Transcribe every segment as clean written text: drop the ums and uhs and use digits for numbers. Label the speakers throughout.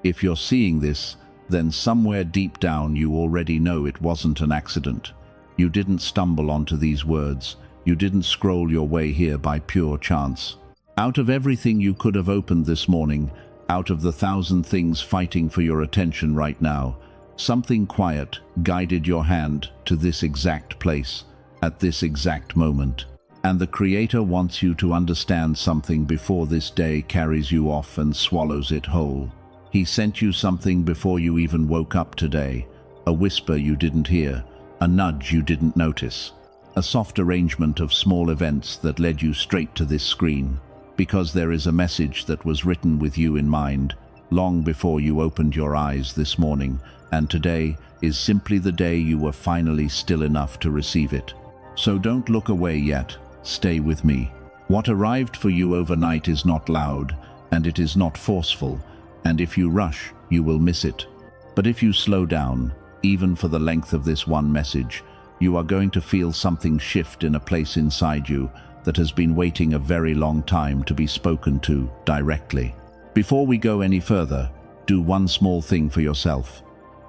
Speaker 1: If you're seeing this, then somewhere deep down you already know it wasn't an accident. You didn't stumble onto these words. You didn't scroll your way here by pure chance. Out of everything you could have opened this morning, out of the 1,000 things fighting for your attention right now, something quiet guided your hand to this exact place, at this exact moment. And the Creator wants you to understand something before this day carries you off and swallows it whole. He sent you something before you even woke up today, a whisper you didn't hear, a nudge you didn't notice, a soft arrangement of small events that led you straight to this screen, because there is a message that was written with you in mind, long before you opened your eyes this morning, and today is simply the day you were finally still enough to receive it. So don't look away yet, stay with me. What arrived for you overnight is not loud, and it is not forceful, and if you rush, you will miss it. But if you slow down, even for the length of this one message, you are going to feel something shift in a place inside you that has been waiting a very long time to be spoken to directly. Before we go any further, do one small thing for yourself.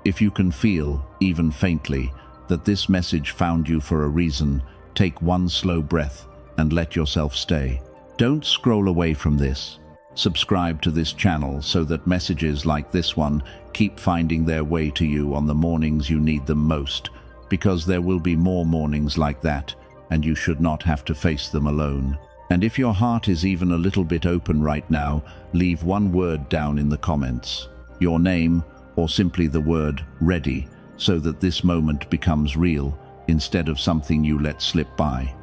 Speaker 1: If you can feel, even faintly, that this message found you for a reason, take one slow breath and let yourself stay. Don't scroll away from this. Subscribe to this channel so that messages like this one keep finding their way to you on the mornings you need them most, because there will be more mornings like that, and you should not have to face them alone. And if your heart is even a little bit open right now, leave one word down in the comments, your name, or simply the word ready, so that this moment becomes real instead of something you let slip by.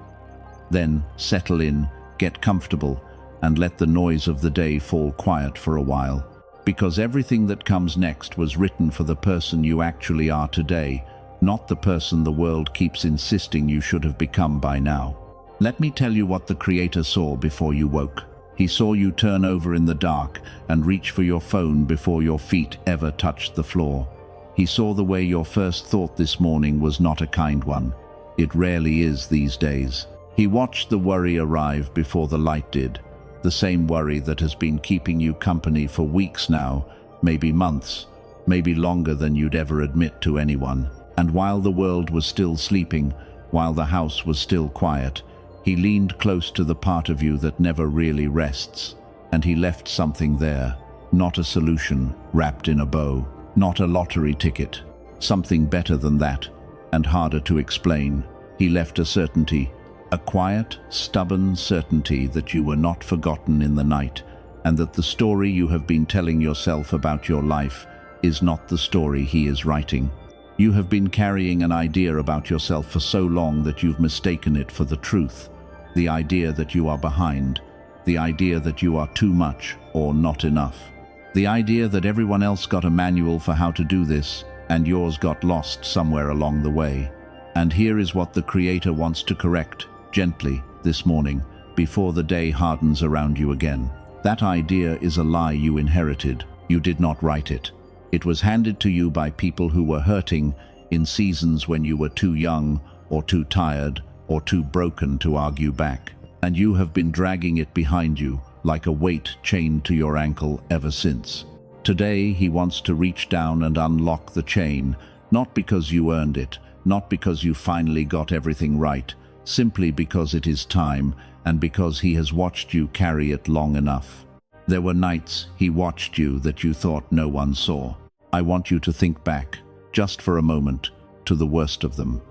Speaker 1: Then settle in, get comfortable, and let the noise of the day fall quiet for a while, because everything that comes next was written for the person you actually are today, not the person the world keeps insisting you should have become by now. Let me tell you what the Creator saw before you woke. He saw you turn over in the dark and reach for your phone before your feet ever touched the floor. He saw the way your first thought this morning was not a kind one. It rarely is these days. He watched the worry arrive before the light did, the same worry that has been keeping you company for weeks now, maybe months, maybe longer than you'd ever admit to anyone. And while the world was still sleeping, while the house was still quiet, he leaned close to the part of you that never really rests, and he left something there, not a solution wrapped in a bow, not a lottery ticket, something better than that, and harder to explain. He left a certainty, a quiet, stubborn certainty that you were not forgotten in the night, and that the story you have been telling yourself about your life is not the story he is writing. You have been carrying an idea about yourself for so long that you've mistaken it for the truth. The idea that you are behind, the idea that you are too much or not enough. The idea that everyone else got a manual for how to do this, and yours got lost somewhere along the way. And here is what the Creator wants to correct, gently, this morning, before the day hardens around you again. That idea is a lie you inherited. You did not write it. It was handed to you by people who were hurting in seasons when you were too young, or too tired, or too broken to argue back. And you have been dragging it behind you, like a weight chained to your ankle ever since. Today, he wants to reach down and unlock the chain, not because you earned it, not because you finally got everything right, simply because it is time, and because he has watched you carry it long enough. There were nights he watched you that you thought no one saw. I want you to think back, just for a moment, to the worst of them.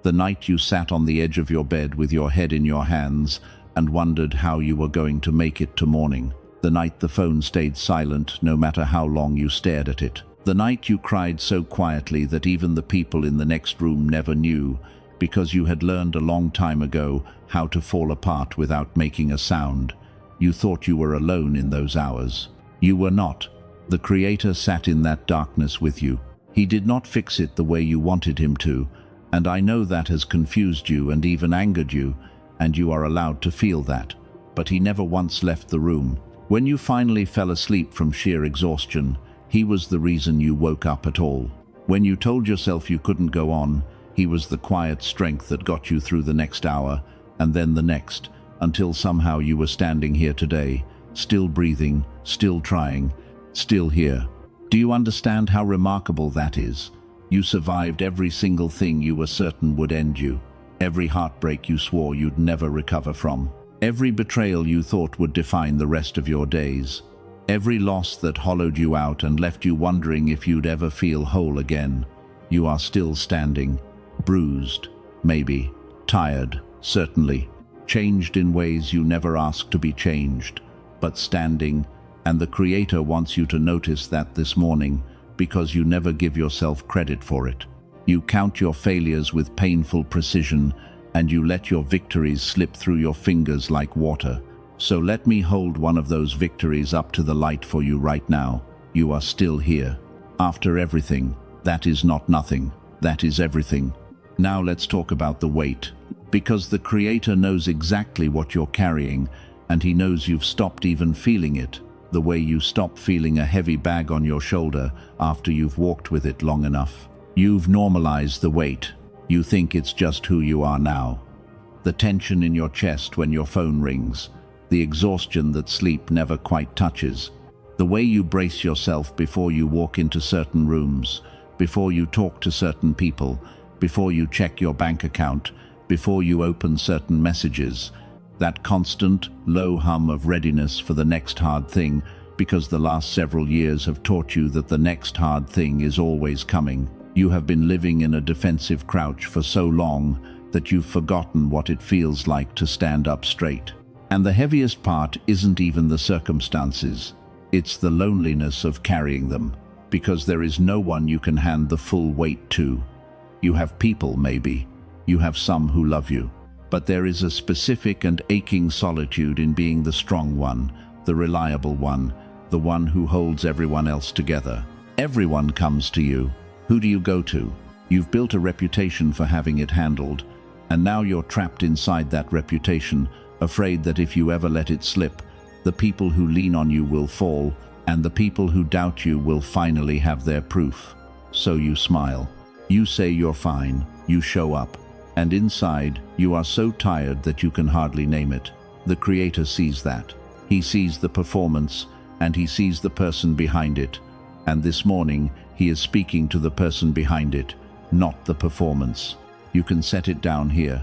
Speaker 1: The night you sat on the edge of your bed with your head in your hands and wondered how you were going to make it to morning. The night the phone stayed silent no matter how long you stared at it. The night you cried so quietly that even the people in the next room never knew, because you had learned a long time ago how to fall apart without making a sound. You thought you were alone in those hours. You were not. The Creator sat in that darkness with you. He did not fix it the way you wanted him to, and I know that has confused you and even angered you, and you are allowed to feel that. But he never once left the room. When you finally fell asleep from sheer exhaustion, he was the reason you woke up at all. When you told yourself you couldn't go on, he was the quiet strength that got you through the next hour, and then the next, until somehow you were standing here today, still breathing, still trying, still here. Do you understand how remarkable that is? You survived every single thing you were certain would end you, every heartbreak you swore you'd never recover from, every betrayal you thought would define the rest of your days, every loss that hollowed you out and left you wondering if you'd ever feel whole again. You are still standing, bruised, maybe, tired, certainly, changed in ways you never asked to be changed, but standing, and the Creator wants you to notice that this morning, because you never give yourself credit for it. You count your failures with painful precision, and you let your victories slip through your fingers like water. So let me hold one of those victories up to the light for you right now. You are still here. After everything, that is not nothing. That is everything. Now let's talk about the weight. Because the Creator knows exactly what you're carrying, and He knows you've stopped even feeling it, the way you stop feeling a heavy bag on your shoulder after you've walked with it long enough. You've normalized the weight. You think it's just who you are now. The tension in your chest when your phone rings, the exhaustion that sleep never quite touches, the way you brace yourself before you walk into certain rooms, before you talk to certain people, before you check your bank account, before you open certain messages, that constant, low hum of readiness for the next hard thing, because the last several years have taught you that the next hard thing is always coming. You have been living in a defensive crouch for so long that you've forgotten what it feels like to stand up straight. And the heaviest part isn't even the circumstances. It's the loneliness of carrying them, because there is no one you can hand the full weight to. You have people, maybe. You have some who love you. But there is a specific and aching solitude in being the strong one, the reliable one, the one who holds everyone else together. Everyone comes to you. Who do you go to? You've built a reputation for having it handled, and now you're trapped inside that reputation, afraid that if you ever let it slip, the people who lean on you will fall, and the people who doubt you will finally have their proof. So you smile. You say you're fine. You show up. And inside, you are so tired that you can hardly name it. The Creator sees that. He sees the performance, and He sees the person behind it. And this morning, He is speaking to the person behind it, not the performance. You can set it down here.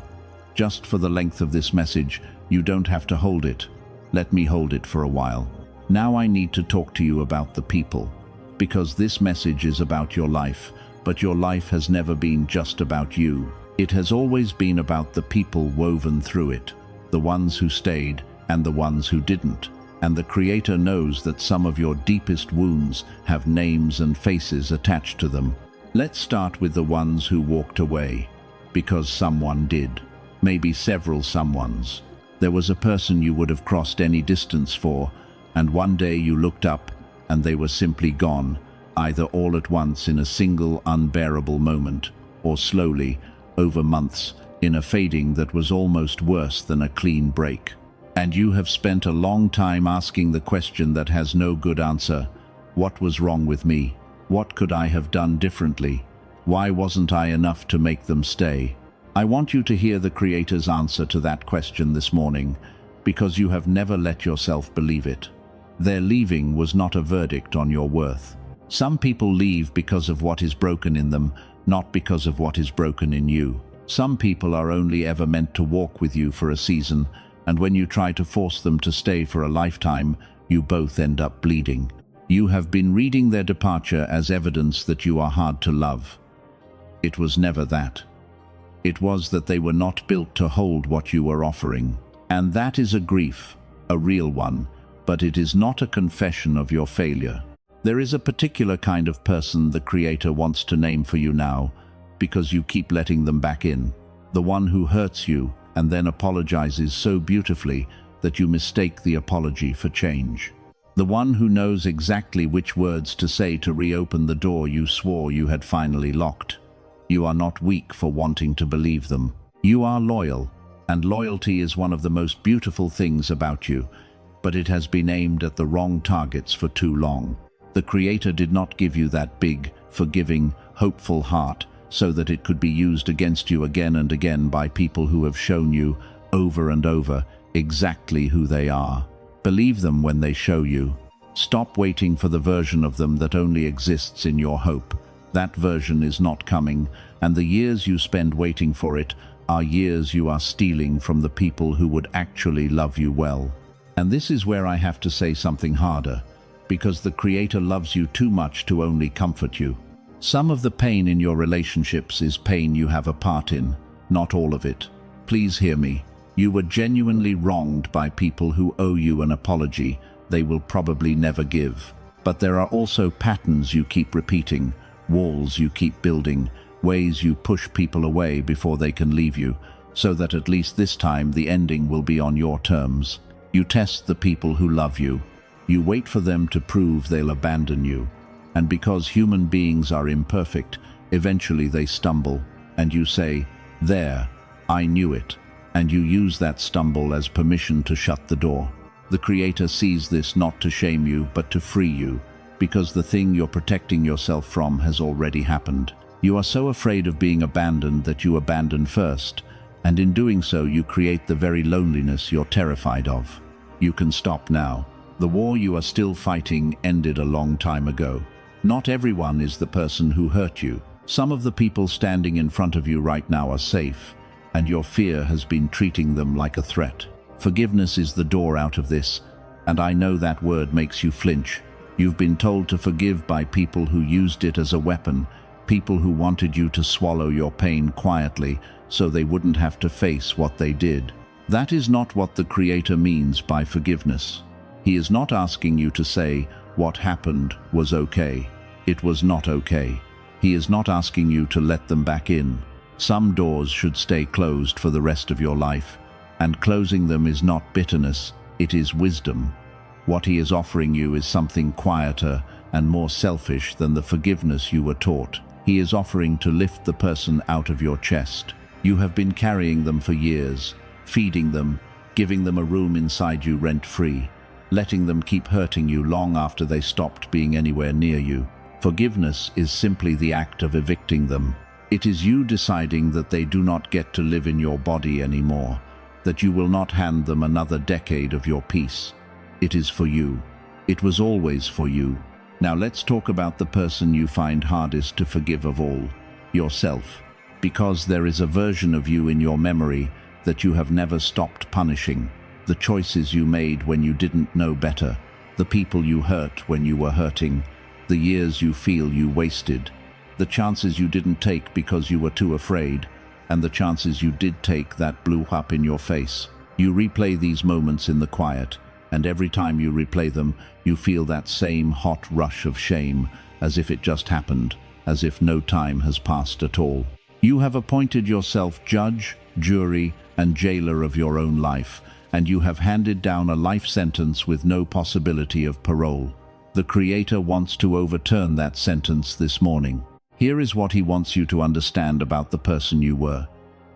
Speaker 1: Just for the length of this message, you don't have to hold it. Let me hold it for a while. Now I need to talk to you about the people, because this message is about your life, but your life has never been just about you. It has always been about the people woven through it, the ones who stayed and the ones who didn't. And the Creator knows that some of your deepest wounds have names and faces attached to them. Let's start with the ones who walked away, because someone did. Maybe several someones. There was a person you would have crossed any distance for, and one day you looked up and they were simply gone, either all at once in a single unbearable moment, or slowly, over months, in a fading that was almost worse than a clean break. And you have spent a long time asking the question that has no good answer. What was wrong with me? What could I have done differently? Why wasn't I enough to make them stay? I want you to hear the Creator's answer to that question this morning, because you have never let yourself believe it. Their leaving was not a verdict on your worth. Some people leave because of what is broken in them, not because of what is broken in you. Some people are only ever meant to walk with you for a season, and when you try to force them to stay for a lifetime, you both end up bleeding. You have been reading their departure as evidence that you are hard to love. It was never that. It was that they were not built to hold what you were offering. And that is a grief, a real one, but it is not a confession of your failure. There is a particular kind of person the Creator wants to name for you now, because you keep letting them back in. The one who hurts you and then apologizes so beautifully that you mistake the apology for change. The one who knows exactly which words to say to reopen the door you swore you had finally locked. You are not weak for wanting to believe them. You are loyal, and loyalty is one of the most beautiful things about you, but it has been aimed at the wrong targets for too long. The Creator did not give you that big, forgiving, hopeful heart so that it could be used against you again and again by people who have shown you, over and over, exactly who they are. Believe them when they show you. Stop waiting for the version of them that only exists in your hope. That version is not coming, and the years you spend waiting for it are years you are stealing from the people who would actually love you well. And this is where I have to say something harder, because the Creator loves you too much to only comfort you. Some of the pain in your relationships is pain you have a part in, not all of it. Please hear me. You were genuinely wronged by people who owe you an apology they will probably never give. But there are also patterns you keep repeating, walls you keep building, ways you push people away before they can leave you, so that at least this time the ending will be on your terms. You test the people who love you. You wait for them to prove they'll abandon you. And because human beings are imperfect, eventually they stumble, and you say, "There, I knew it." And you use that stumble as permission to shut the door. The Creator sees this not to shame you, but to free you, because the thing you're protecting yourself from has already happened. You are so afraid of being abandoned that you abandon first, and in doing so you create the very loneliness you're terrified of. You can stop now. The war you are still fighting ended a long time ago. Not everyone is the person who hurt you. Some of the people standing in front of you right now are safe, and your fear has been treating them like a threat. Forgiveness is the door out of this, and I know that word makes you flinch. You've been told to forgive by people who used it as a weapon, people who wanted you to swallow your pain quietly so they wouldn't have to face what they did. That is not what the Creator means by forgiveness. He is not asking you to say, "What happened was okay." It was not okay. He is not asking you to let them back in. Some doors should stay closed for the rest of your life, and closing them is not bitterness, it is wisdom. What he is offering you is something quieter and more selfish than the forgiveness you were taught. He is offering to lift the person out of your chest. You have been carrying them for years, feeding them, giving them a room inside you rent-free, letting them keep hurting you long after they stopped being anywhere near you. Forgiveness is simply the act of evicting them. It is you deciding that they do not get to live in your body anymore, that you will not hand them another decade of your peace. It is for you. It was always for you. Now let's talk about the person you find hardest to forgive of all, yourself. Because there is a version of you in your memory that you have never stopped punishing. The choices you made when you didn't know better, the people you hurt when you were hurting, the years you feel you wasted, the chances you didn't take because you were too afraid, and the chances you did take that blew up in your face. You replay these moments in the quiet, and every time you replay them, you feel that same hot rush of shame, as if it just happened, as if no time has passed at all. You have appointed yourself judge, jury, and jailer of your own life, and you have handed down a life sentence with no possibility of parole. The Creator wants to overturn that sentence this morning. Here is what he wants you to understand about the person you were.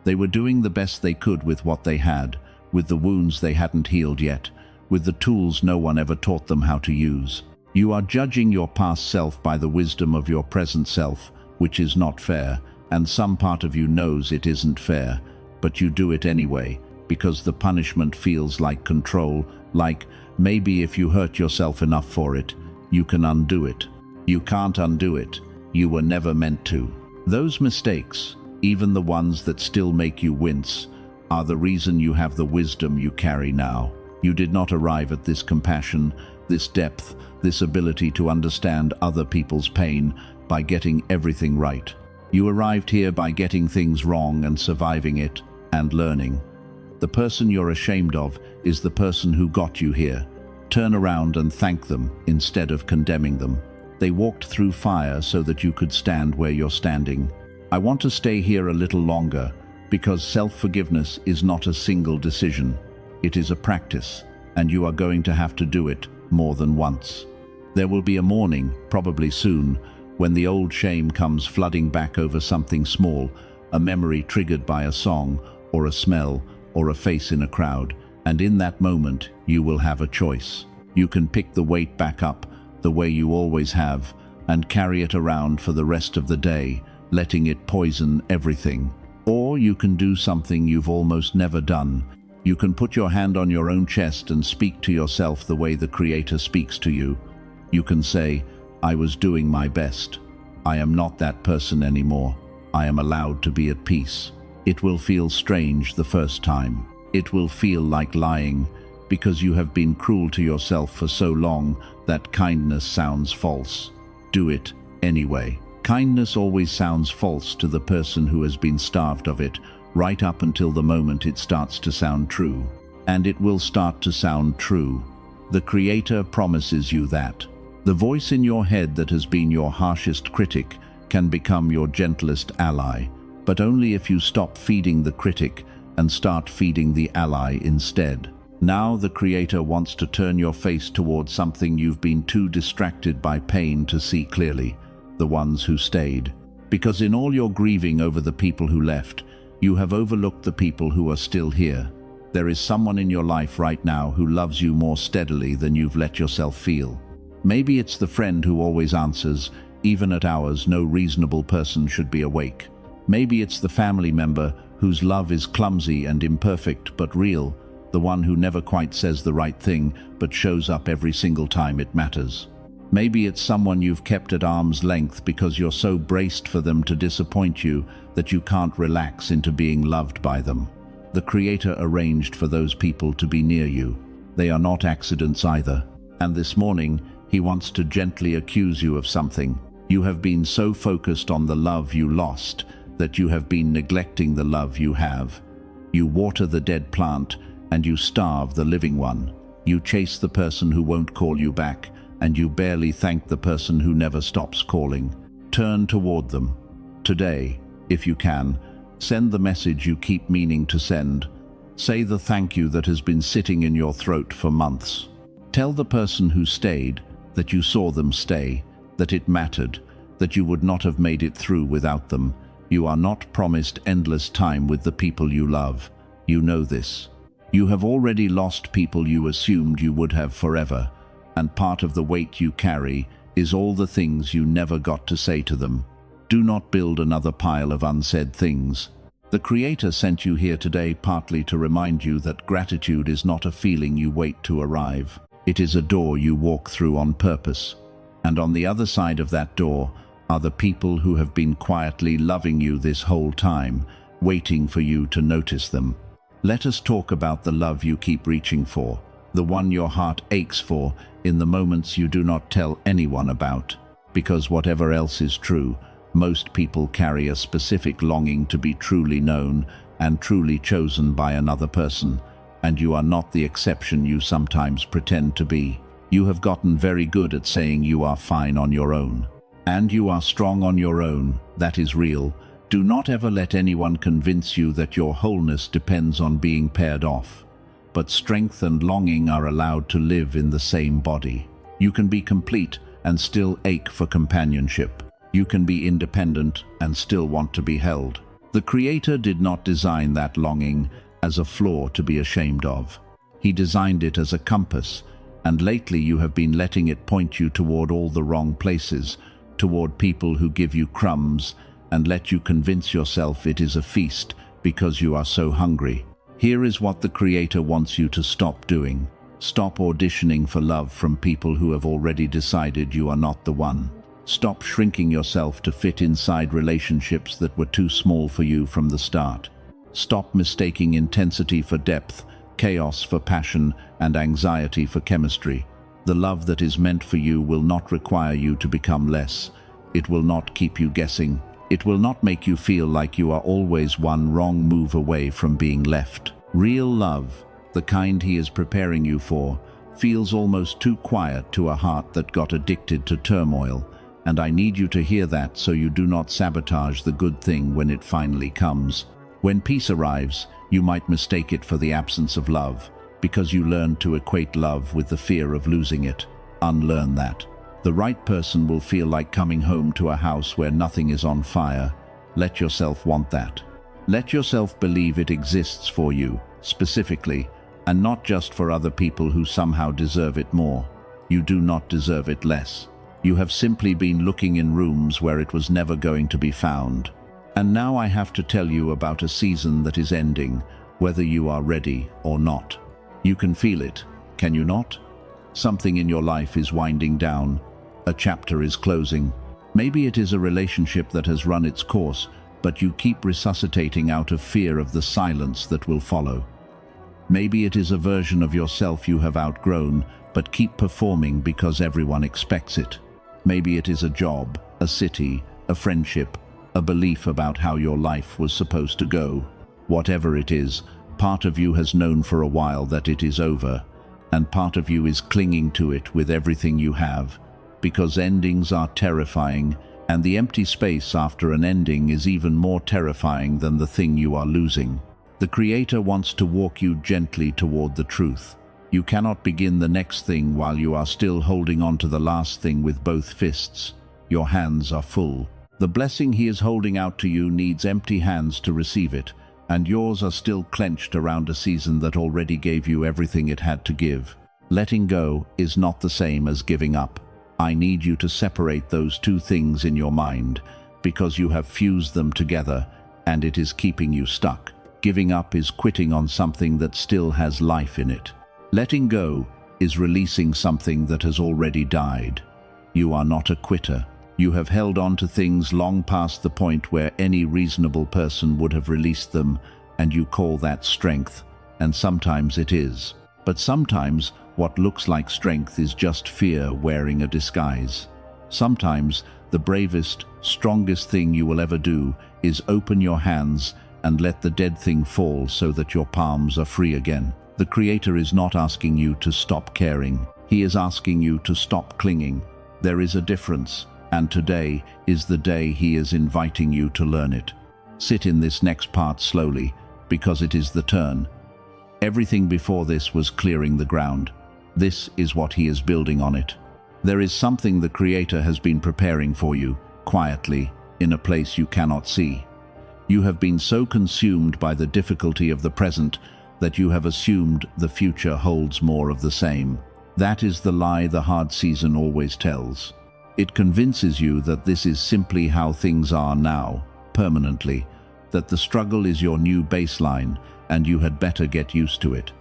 Speaker 1: They were doing the best they could with what they had, with the wounds they hadn't healed yet, with the tools no one ever taught them how to use. You are judging your past self by the wisdom of your present self, which is not fair, and some part of you knows it isn't fair, but you do it anyway, because the punishment feels like control, like maybe if you hurt yourself enough for it, you can undo it. You can't undo it. You were never meant to. Those mistakes, even the ones that still make you wince, are the reason you have the wisdom you carry now. You did not arrive at this compassion, this depth, this ability to understand other people's pain by getting everything right. You arrived here by getting things wrong and surviving it and learning. The person you're ashamed of is the person who got you here. Turn around and thank them instead of condemning them. They walked through fire so that you could stand where you're standing. I want to stay here a little longer because self-forgiveness is not a single decision. It is a practice, and you are going to have to do it more than once. There will be a morning, probably soon, when the old shame comes flooding back over something small, a memory triggered by a song, or a smell, or a face in a crowd, and in that moment, you will have a choice. You can pick the weight back up, the way you always have, and carry it around for the rest of the day, letting it poison everything. Or you can do something you've almost never done. You can put your hand on your own chest and speak to yourself the way the Creator speaks to you. You can say, I was doing my best. I am not that person anymore. I am allowed to be at peace. It will feel strange the first time. It will feel like lying, because you have been cruel to yourself for so long that kindness sounds false. Do it anyway. Kindness always sounds false to the person who has been starved of it, right up until the moment it starts to sound true. And it will start to sound true. The Creator promises you that. The voice in your head that has been your harshest critic can become your gentlest ally, but only if you stop feeding the critic and start feeding the ally instead. Now the Creator wants to turn your face towards something you've been too distracted by pain to see clearly: the ones who stayed. Because in all your grieving over the people who left, you have overlooked the people who are still here. There is someone in your life right now who loves you more steadily than you've let yourself feel. Maybe it's the friend who always answers, even at hours no reasonable person should be awake. Maybe it's the family member whose love is clumsy and imperfect but real, the one who never quite says the right thing but shows up every single time it matters. Maybe it's someone you've kept at arm's length because you're so braced for them to disappoint you that you can't relax into being loved by them. The Creator arranged for those people to be near you. They are not accidents either. And this morning, He wants to gently accuse you of something. You have been so focused on the love you lost that you have been neglecting the love you have. You water the dead plant and you starve the living one. You chase the person who won't call you back, and you barely thank the person who never stops calling. Turn toward them. Today, if you can, send the message you keep meaning to send. Say the thank you that has been sitting in your throat for months. Tell the person who stayed that you saw them stay, that it mattered, that you would not have made it through without them. You are not promised endless time with the people you love. You know this. You have already lost people you assumed you would have forever, and part of the weight you carry is all the things you never got to say to them. Do not build another pile of unsaid things. The Creator sent you here today partly to remind you that gratitude is not a feeling you wait to arrive. It is a door you walk through on purpose. And on the other side of that door are the people who have been quietly loving you this whole time, waiting for you to notice them. Let us talk about the love you keep reaching for, the one your heart aches for in the moments you do not tell anyone about. Because whatever else is true, most people carry a specific longing to be truly known and truly chosen by another person. And you are not the exception you sometimes pretend to be. You have gotten very good at saying you are fine on your own. And you are strong on your own. That is real. Do not ever let anyone convince you that your wholeness depends on being paired off. But strength and longing are allowed to live in the same body. You can be complete and still ache for companionship. You can be independent and still want to be held. The Creator did not design that longing as a flaw to be ashamed of. He designed it as a compass, and lately you have been letting it point you toward all the wrong places, toward people who give you crumbs and let you convince yourself it is a feast because you are so hungry. Here is what the Creator wants you to stop doing. Stop auditioning for love from people who have already decided you are not the one. Stop shrinking yourself to fit inside relationships that were too small for you from the start. Stop mistaking intensity for depth, chaos for passion, and anxiety for chemistry. The love that is meant for you will not require you to become less. It will not keep you guessing. It will not make you feel like you are always one wrong move away from being left. Real love, the kind He is preparing you for, feels almost too quiet to a heart that got addicted to turmoil. And I need you to hear that so you do not sabotage the good thing when it finally comes. When peace arrives, you might mistake it for the absence of love, because you learned to equate love with the fear of losing it. Unlearn that. The right person will feel like coming home to a house where nothing is on fire. Let yourself want that. Let yourself believe it exists for you, specifically, and not just for other people who somehow deserve it more. You do not deserve it less. You have simply been looking in rooms where it was never going to be found. And now I have to tell you about a season that is ending, whether you are ready or not. You can feel it, can you not? Something in your life is winding down. A chapter is closing. Maybe it is a relationship that has run its course, but you keep resuscitating out of fear of the silence that will follow. Maybe it is a version of yourself you have outgrown, but keep performing because everyone expects it. Maybe it is a job, a city, a friendship, a belief about how your life was supposed to go. Whatever it is, part of you has known for a while that it is over, and part of you is clinging to it with everything you have, because endings are terrifying, and the empty space after an ending is even more terrifying than the thing you are losing. The Creator wants to walk you gently toward the truth. You cannot begin the next thing while you are still holding on to the last thing with both fists. Your hands are full. The blessing He is holding out to you needs empty hands to receive it, and yours are still clenched around a season that already gave you everything it had to give. Letting go is not the same as giving up. I need you to separate those two things in your mind, because you have fused them together, and it is keeping you stuck. Giving up is quitting on something that still has life in it. Letting go is releasing something that has already died. You are not a quitter. You have held on to things long past the point where any reasonable person would have released them, and you call that strength, and sometimes it is. But sometimes what looks like strength is just fear wearing a disguise. Sometimes the bravest, strongest thing you will ever do is open your hands and let the dead thing fall so that your palms are free again. The Creator is not asking you to stop caring. He is asking you to stop clinging. There is a difference, and today is the day He is inviting you to learn it. Sit in this next part slowly, because it is the turn. Everything before this was clearing the ground. This is what He is building on it. There is something the Creator has been preparing for you, quietly, in a place you cannot see. You have been so consumed by the difficulty of the present that you have assumed the future holds more of the same. That is the lie the hard season always tells. It convinces you that this is simply how things are now, permanently, that the struggle is your new baseline and you had better get used to it.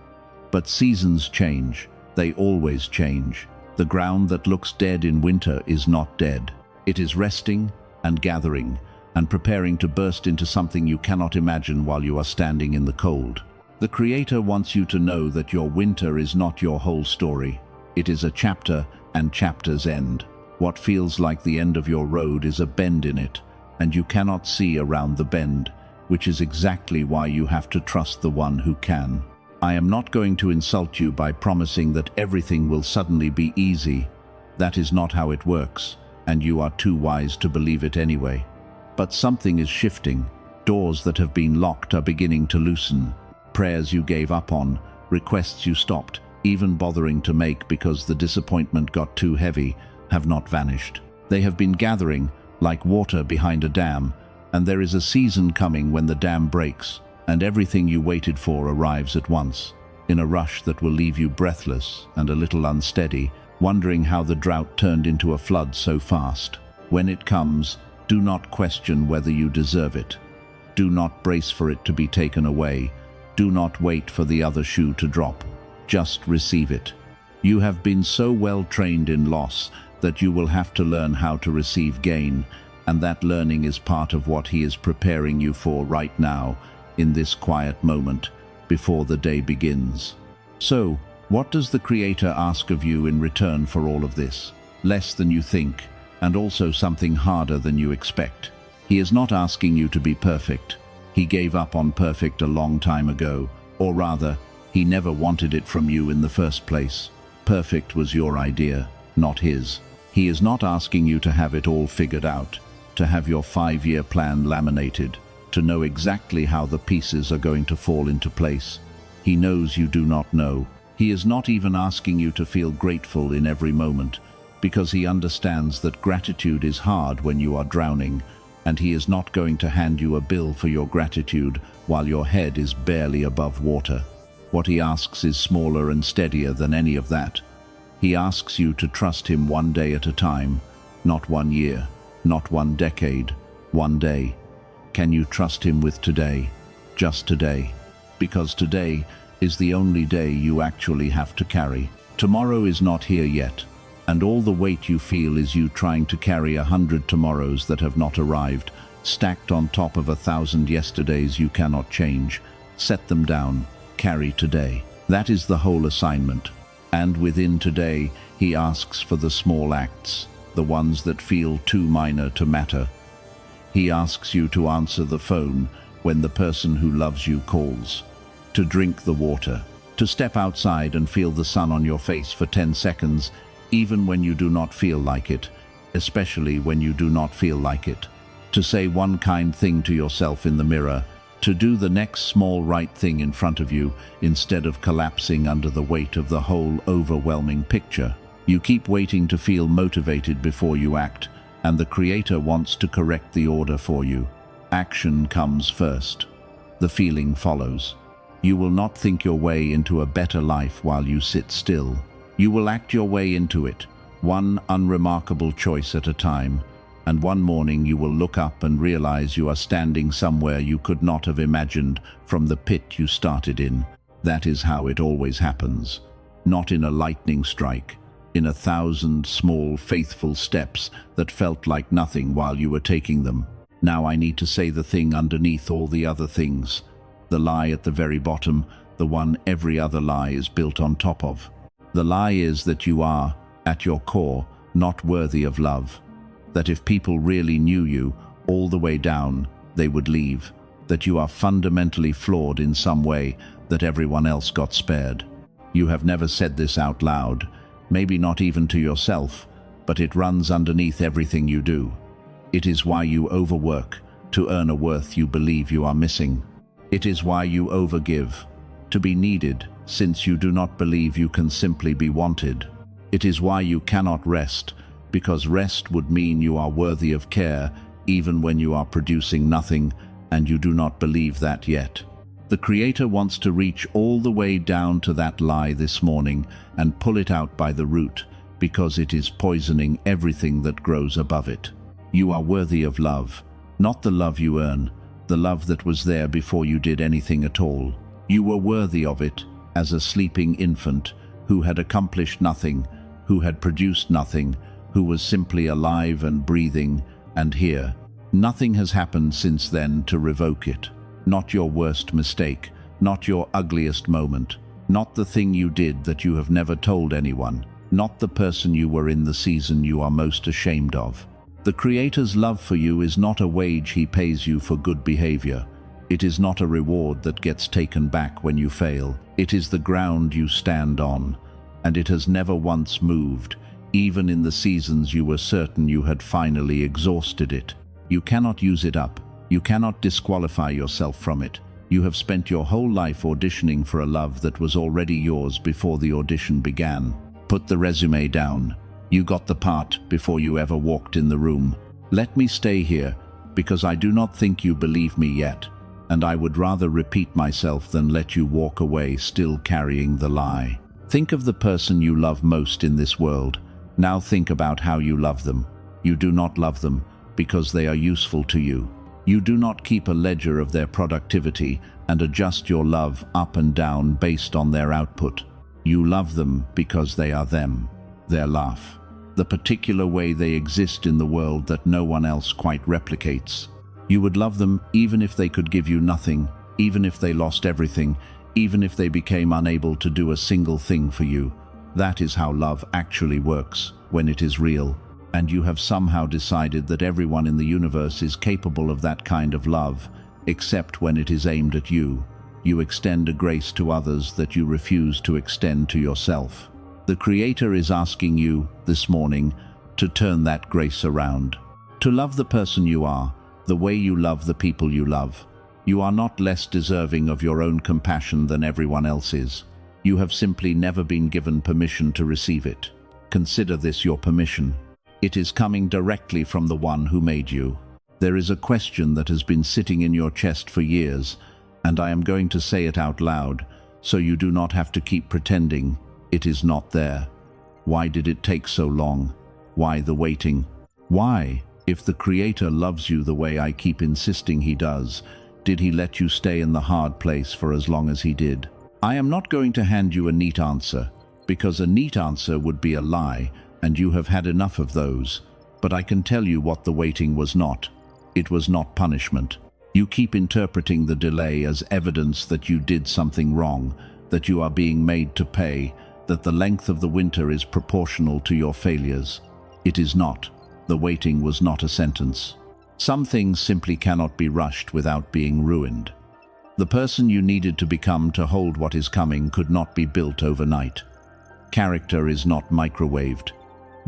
Speaker 1: But seasons change. They always change. The ground that looks dead in winter is not dead. It is resting and gathering and preparing to burst into something you cannot imagine while you are standing in the cold. The Creator wants you to know that your winter is not your whole story. It is a chapter, and chapters end. What feels like the end of your road is a bend in it, and you cannot see around the bend, which is exactly why you have to trust the one who can. I am not going to insult you by promising that everything will suddenly be easy. That is not how it works, and you are too wise to believe it anyway. But something is shifting. Doors that have been locked are beginning to loosen. Prayers you gave up on, requests you stopped even bothering to make because the disappointment got too heavy, have not vanished. They have been gathering like water behind a dam, and there is a season coming when the dam breaks, and everything you waited for arrives at once, in a rush that will leave you breathless and a little unsteady, wondering how the drought turned into a flood so fast. When it comes, do not question whether you deserve it. Do not brace for it to be taken away. Do not wait for the other shoe to drop. Just receive it. You have been so well trained in loss that you will have to learn how to receive gain, and that learning is part of what He is preparing you for right now, in this quiet moment, before the day begins. So, what does the Creator ask of you in return for all of this? Less than you think, and also something harder than you expect. He is not asking you to be perfect. He gave up on perfect a long time ago, or rather, He never wanted it from you in the first place. Perfect was your idea, not His. He is not asking you to have it all figured out, to have your 5-year plan laminated, to know exactly how the pieces are going to fall into place. He knows you do not know. He is not even asking you to feel grateful in every moment, because He understands that gratitude is hard when you are drowning, and He is not going to hand you a bill for your gratitude while your head is barely above water. What He asks is smaller and steadier than any of that. He asks you to trust Him one day at a time, not 1 year, not 1 decade, 1 day. Can you trust Him with today? Just today. Because today is the only day you actually have to carry. Tomorrow is not here yet, and all the weight you feel is you trying to carry 100 tomorrows that have not arrived, stacked on top of 1,000 yesterdays you cannot change. Set them down, carry today. That is the whole assignment. And within today, he asks for the small acts, the ones that feel too minor to matter. He asks you to answer the phone when the person who loves you calls, to drink the water, to step outside and feel the sun on your face for 10 seconds, even when you do not feel like it, especially when you do not feel like it, to say one kind thing to yourself in the mirror, to do the next small right thing in front of you instead of collapsing under the weight of the whole overwhelming picture. You keep waiting to feel motivated before you act, and the Creator wants to correct the order for you. Action comes first. The feeling follows. You will not think your way into a better life while you sit still. You will act your way into it, one unremarkable choice at a time, and one morning you will look up and realize you are standing somewhere you could not have imagined from the pit you started in. That is how it always happens. Not in a lightning strike, in 1,000 small, faithful steps that felt like nothing while you were taking them. Now I need to say the thing underneath all the other things. The lie at the very bottom, the one every other lie is built on top of. The lie is that you are, at your core, not worthy of love. That if people really knew you, all the way down, they would leave. That you are fundamentally flawed in some way, that everyone else got spared. You have never said this out loud, maybe not even to yourself, but it runs underneath everything you do. It is why you overwork, to earn a worth you believe you are missing. It is why you overgive, to be needed, since you do not believe you can simply be wanted. It is why you cannot rest, because rest would mean you are worthy of care, even when you are producing nothing, and you do not believe that yet. The Creator wants to reach all the way down to that lie this morning and pull it out by the root, because it is poisoning everything that grows above it. You are worthy of love, not the love you earn, the love that was there before you did anything at all. You were worthy of it as a sleeping infant who had accomplished nothing, who had produced nothing, who was simply alive and breathing and here. Nothing has happened since then to revoke it. Not your worst mistake, not your ugliest moment, not the thing you did that you have never told anyone, not the person you were in the season you are most ashamed of. The Creator's love for you is not a wage he pays you for good behavior. It is not a reward that gets taken back when you fail. It is the ground you stand on, and it has never once moved, even in the seasons you were certain you had finally exhausted it. You cannot use it up. You cannot disqualify yourself from it. You have spent your whole life auditioning for a love that was already yours before the audition began. Put the resume down. You got the part before you ever walked in the room. Let me stay here, because I do not think you believe me yet, and I would rather repeat myself than let you walk away still carrying the lie. Think of the person you love most in this world. Now think about how you love them. You do not love them because they are useful to you. You do not keep a ledger of their productivity and adjust your love up and down based on their output. You love them because they are them, their laugh, the particular way they exist in the world that no one else quite replicates. You would love them even if they could give you nothing, even if they lost everything, even if they became unable to do a single thing for you. That is how love actually works, when it is real. And you have somehow decided that everyone in the universe is capable of that kind of love, except when it is aimed at you. You extend a grace to others that you refuse to extend to yourself. The Creator is asking you, this morning, to turn that grace around. To love the person you are, the way you love the people you love. You are not less deserving of your own compassion than everyone else is. You have simply never been given permission to receive it. Consider this your permission. It is coming directly from the one who made you. There is a question that has been sitting in your chest for years, and I am going to say it out loud, so you do not have to keep pretending it is not there. Why did it take so long? Why the waiting? Why, if the Creator loves you the way I keep insisting he does, did he let you stay in the hard place for as long as he did? I am not going to hand you a neat answer, because a neat answer would be a lie, and you have had enough of those. But I can tell you what the waiting was not. It was not punishment. You keep interpreting the delay as evidence that you did something wrong, that you are being made to pay, that the length of the winter is proportional to your failures. It is not. The waiting was not a sentence. Some things simply cannot be rushed without being ruined. The person you needed to become to hold what is coming could not be built overnight. Character is not microwaved.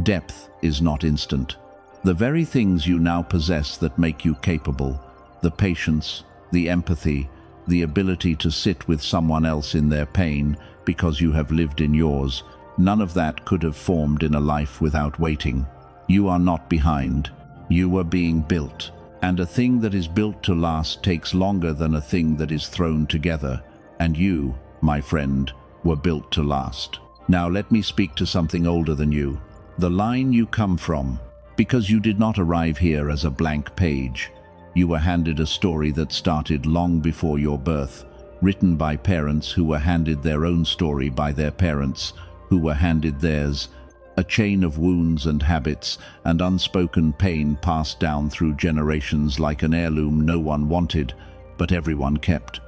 Speaker 1: Depth is not instant. The very things you now possess that make you capable, the patience, the empathy, the ability to sit with someone else in their pain because you have lived in yours, none of that could have formed in a life without waiting. You are not behind. You are being built. And a thing that is built to last takes longer than a thing that is thrown together. And you, my friend, were built to last. Now let me speak to something older than you. The line you come from. Because you did not arrive here as a blank page. You were handed a story that started long before your birth, written by parents who were handed their own story by their parents, who were handed theirs, a chain of wounds and habits and unspoken pain passed down through generations like an heirloom no one wanted, but everyone kept.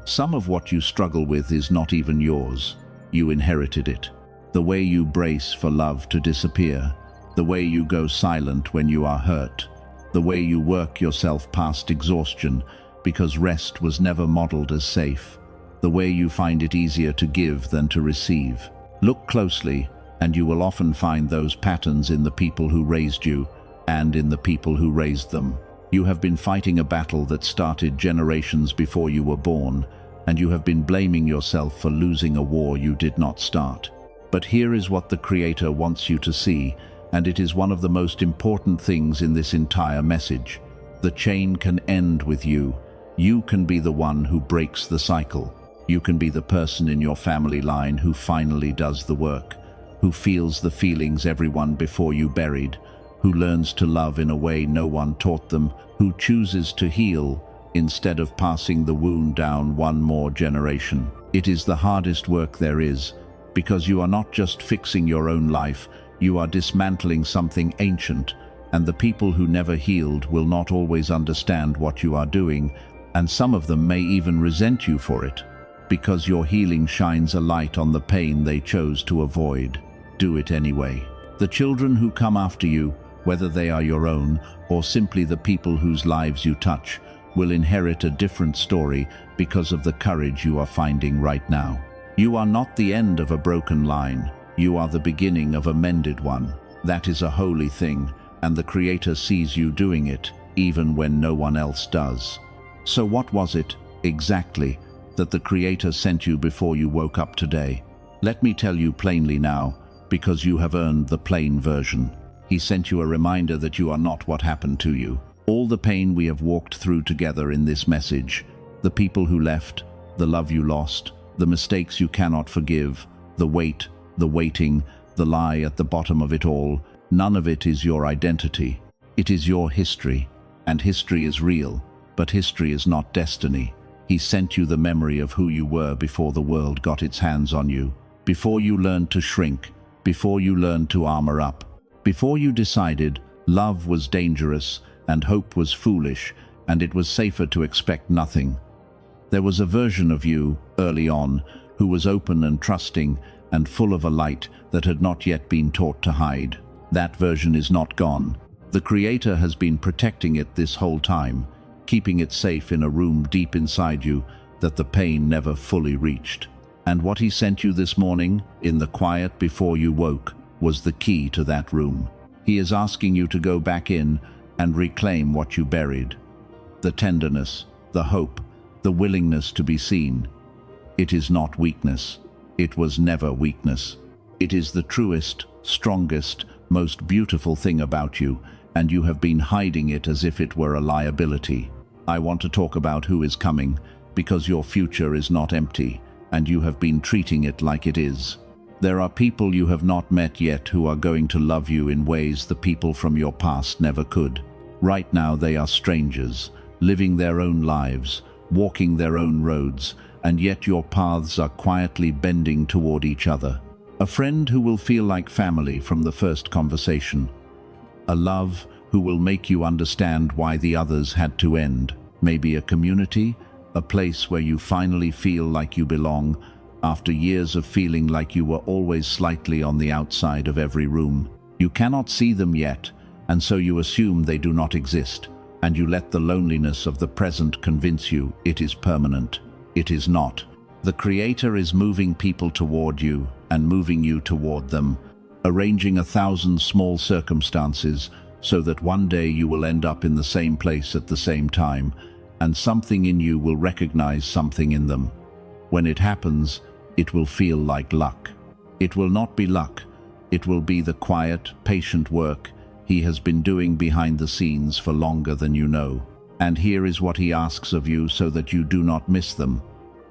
Speaker 1: Some of what you struggle with is not even yours. You inherited it. The way you brace for love to disappear, the way you go silent when you are hurt, the way you work yourself past exhaustion because rest was never modeled as safe, the way you find it easier to give than to receive. Look closely, and you will often find those patterns in the people who raised you and in the people who raised them. You have been fighting a battle that started generations before you were born, and you have been blaming yourself for losing a war you did not start. But here is what the Creator wants you to see, and it is one of the most important things in this entire message. The chain can end with you. You can be the one who breaks the cycle. You can be the person in your family line who finally does the work, who feels the feelings everyone before you buried, who learns to love in a way no one taught them, who chooses to heal instead of passing the wound down one more generation. It is the hardest work there is, because you are not just fixing your own life, you are dismantling something ancient, and the people who never healed will not always understand what you are doing, and some of them may even resent you for it, because your healing shines a light on the pain they chose to avoid. Do it anyway. The children who come after you, whether they are your own or simply the people whose lives you touch, will inherit a different story because of the courage you are finding right now. You are not the end of a broken line. You are the beginning of a mended one. That is a holy thing, and the Creator sees you doing it, even when no one else does. So what was it, exactly, that the Creator sent you before you woke up today? Let me tell you plainly now, because you have earned the plain version. He sent you a reminder that you are not what happened to you. All the pain we have walked through together in this message, the people who left, the love you lost, the mistakes you cannot forgive, the weight, the waiting, the lie at the bottom of it all, none of it is your identity. It is your history, and history is real, but history is not destiny. He sent you the memory of who you were before the world got its hands on you, before you learned to shrink, before you learned to armor up, before you decided love was dangerous and hope was foolish and it was safer to expect nothing. There was a version of you, early on, who was open and trusting and full of a light that had not yet been taught to hide. That version is not gone. The Creator has been protecting it this whole time, keeping it safe in a room deep inside you that the pain never fully reached. And what He sent you this morning, in the quiet before you woke, was the key to that room. He is asking you to go back in and reclaim what you buried. The tenderness, the hope, the willingness to be seen. It is not weakness. It was never weakness. It is the truest, strongest, most beautiful thing about you, and you have been hiding it as if it were a liability. I want to talk about who is coming, because your future is not empty, and you have been treating it like it is. There are people you have not met yet who are going to love you in ways the people from your past never could. Right now they are strangers, living their own lives, walking their own roads, and yet your paths are quietly bending toward each other. A friend who will feel like family from the first conversation. A love who will make you understand why the others had to end. Maybe a community, a place where you finally feel like you belong, after years of feeling like you were always slightly on the outside of every room. You cannot see them yet, and so you assume they do not exist, and you let the loneliness of the present convince you it is permanent. It is not. The Creator is moving people toward you and moving you toward them, arranging 1,000 small circumstances so that one day you will end up in the same place at the same time, and something in you will recognize something in them. When it happens, it will feel like luck. It will not be luck. It will be the quiet, patient work He has been doing behind the scenes for longer than you know. And here is what He asks of you so that you do not miss them.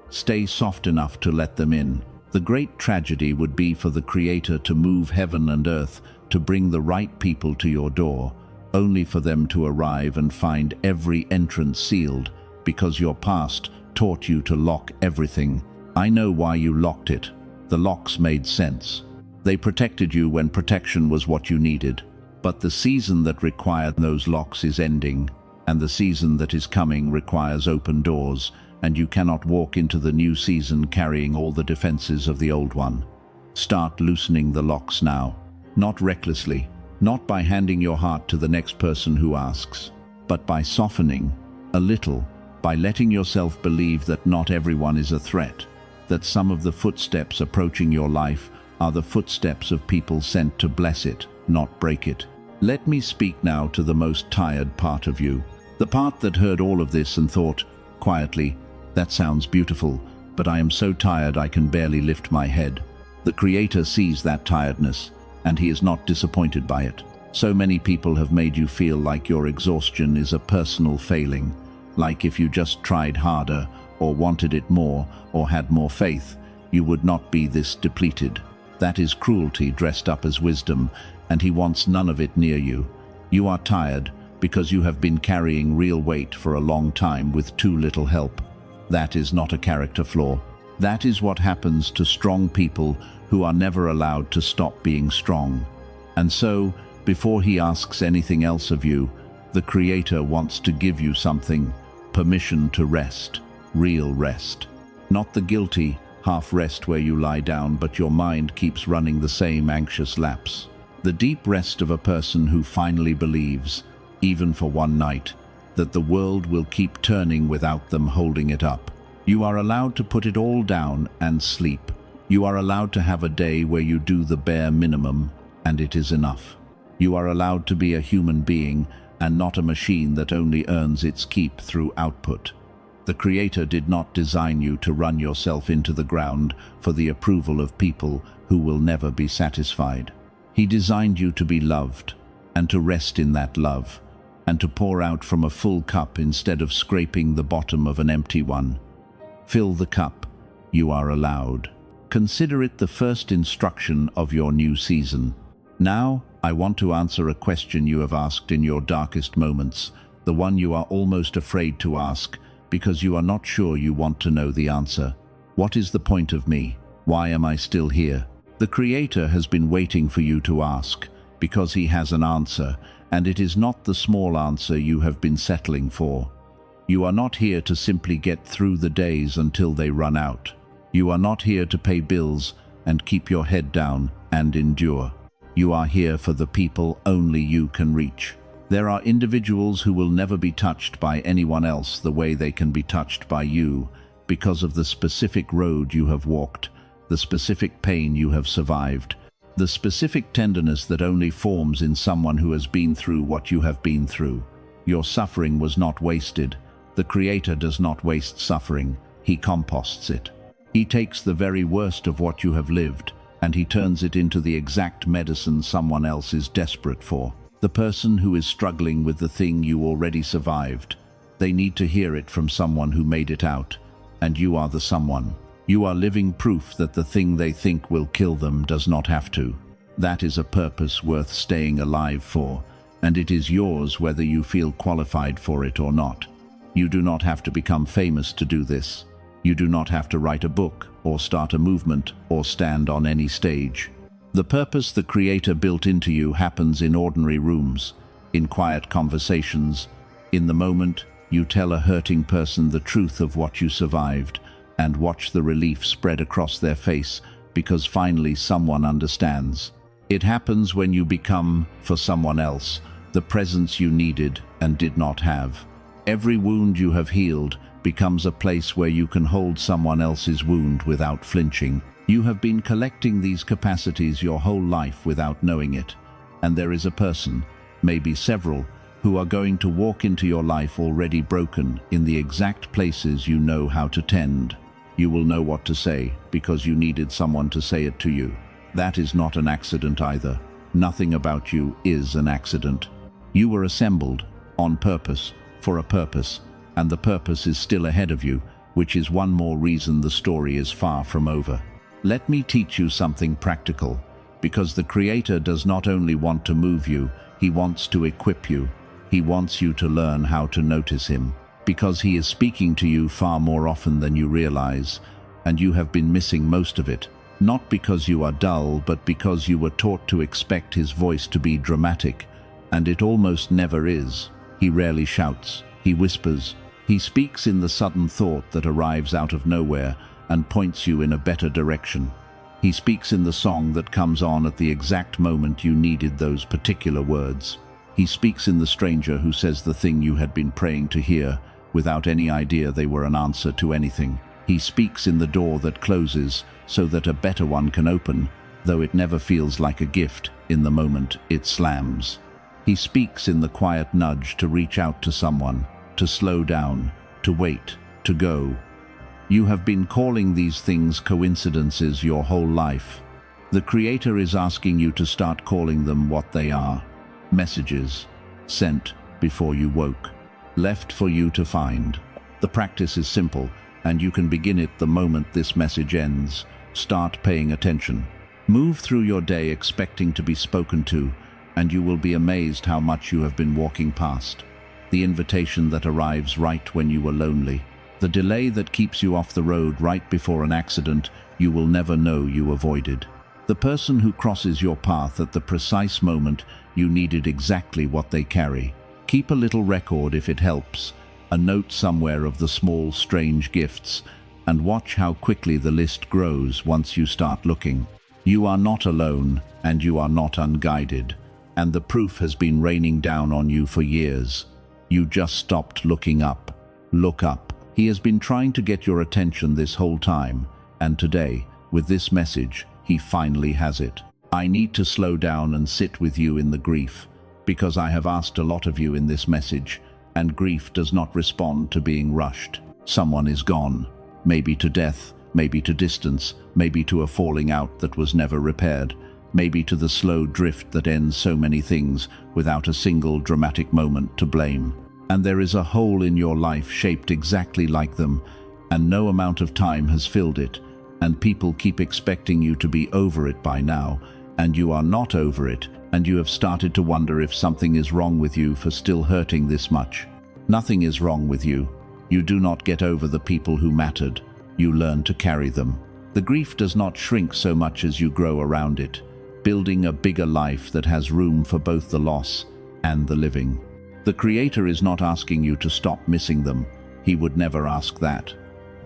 Speaker 1: Stay soft enough to let them in. The great tragedy would be for the Creator to move heaven and earth to bring the right people to your door, only for them to arrive and find every entrance sealed, because your past taught you to lock everything. I know why you locked it. The locks made sense. They protected you when protection was what you needed. But the season that required those locks is ending, and the season that is coming requires open doors, and you cannot walk into the new season carrying all the defenses of the old one. Start loosening the locks now. Not recklessly, not by handing your heart to the next person who asks, but by softening a little, by letting yourself believe that not everyone is a threat, that some of the footsteps approaching your life are the footsteps of people sent to bless it, not break it. Let me speak now to the most tired part of you, the part that heard all of this and thought, quietly, that sounds beautiful, but I am so tired I can barely lift my head. The Creator sees that tiredness, and He is not disappointed by it. So many people have made you feel like your exhaustion is a personal failing, like if you just tried harder, or wanted it more, or had more faith, you would not be this depleted. That is cruelty dressed up as wisdom, and He wants none of it near you. You are tired because you have been carrying real weight for a long time with too little help. That is not a character flaw. That is what happens to strong people who are never allowed to stop being strong. And so, before He asks anything else of you, the Creator wants to give you something: permission to rest, real rest. Not the guilty, half rest where you lie down but your mind keeps running the same anxious laps. The deep rest of a person who finally believes, even for one night, that the world will keep turning without them holding it up. You are allowed to put it all down and sleep. You are allowed to have a day where you do the bare minimum, and it is enough. You are allowed to be a human being and not a machine that only earns its keep through output. The Creator did not design you to run yourself into the ground for the approval of people who will never be satisfied. He designed you to be loved, and to rest in that love, and to pour out from a full cup instead of scraping the bottom of an empty one. Fill the cup. You are allowed. Consider it the first instruction of your new season. Now, I want to answer a question you have asked in your darkest moments, the one you are almost afraid to ask, because you are not sure you want to know the answer. What is the point of me? Why am I still here? The Creator has been waiting for you to ask, because He has an answer, and it is not the small answer you have been settling for. You are not here to simply get through the days until they run out. You are not here to pay bills and keep your head down and endure. You are here for the people only you can reach. There are individuals who will never be touched by anyone else the way they can be touched by you, because of the specific road you have walked, the specific pain you have survived, the specific tenderness that only forms in someone who has been through what you have been through. Your suffering was not wasted. The Creator does not waste suffering. He composts it. He takes the very worst of what you have lived, and He turns it into the exact medicine someone else is desperate for. The person who is struggling with the thing you already survived, they need to hear it from someone who made it out, and you are the someone. You are living proof that the thing they think will kill them does not have to. That is a purpose worth staying alive for, and it is yours whether you feel qualified for it or not. You do not have to become famous to do this. You do not have to write a book or start a movement, or stand on any stage. The purpose the Creator built into you happens in ordinary rooms, in quiet conversations, in the moment you tell a hurting person the truth of what you survived, and watch the relief spread across their face because finally someone understands. It happens when you become, for someone else, the presence you needed and did not have. Every wound you have healed becomes a place where you can hold someone else's wound without flinching. You have been collecting these capacities your whole life without knowing it, and there is a person, maybe several, who are going to walk into your life already broken in the exact places you know how to tend. You will know what to say because you needed someone to say it to you. That is not an accident either. Nothing about you is an accident. You were assembled on purpose, for a purpose, and the purpose is still ahead of you, which is one more reason the story is far from over. Let me teach you something practical, because the Creator does not only want to move you, He wants to equip you. He wants you to learn how to notice Him, because He is speaking to you far more often than you realize, and you have been missing most of it, not because you are dull, but because you were taught to expect His voice to be dramatic, and it almost never is. He rarely shouts, He whispers. He speaks in the sudden thought that arrives out of nowhere and points you in a better direction. He speaks in the song that comes on at the exact moment you needed those particular words. He speaks in the stranger who says the thing you had been praying to hear, without any idea they were an answer to anything. He speaks in the door that closes so that a better one can open, though it never feels like a gift in the moment it slams. He speaks in the quiet nudge to reach out to someone, to slow down, to wait, to go. You have been calling these things coincidences your whole life. The Creator is asking you to start calling them what they are. Messages, sent before you woke, left for you to find. The practice is simple, and you can begin it the moment this message ends. Start paying attention. Move through your day expecting to be spoken to, and you will be amazed how much you have been walking past. The invitation that arrives right when you were lonely. The delay that keeps you off the road right before an accident you will never know you avoided. The person who crosses your path at the precise moment you needed exactly what they carry. Keep a little record if it helps, a note somewhere of the small, strange gifts, and watch how quickly the list grows once you start looking. You are not alone, and you are not unguided, and the proof has been raining down on you for years. You just stopped looking up. Look up. He has been trying to get your attention this whole time, and today, with this message, He finally has it. I need to slow down and sit with you in the grief, because I have asked a lot of you in this message, and grief does not respond to being rushed. Someone is gone, maybe to death, maybe to distance, maybe to a falling out that was never repaired, maybe to the slow drift that ends so many things without a single dramatic moment to blame. And there is a hole in your life shaped exactly like them, and no amount of time has filled it, and people keep expecting you to be over it by now, and you are not over it, and you have started to wonder if something is wrong with you for still hurting this much. Nothing is wrong with you. You do not get over the people who mattered. You learn to carry them. The grief does not shrink so much as you grow around it, building a bigger life that has room for both the loss and the living. The Creator is not asking you to stop missing them. He would never ask that.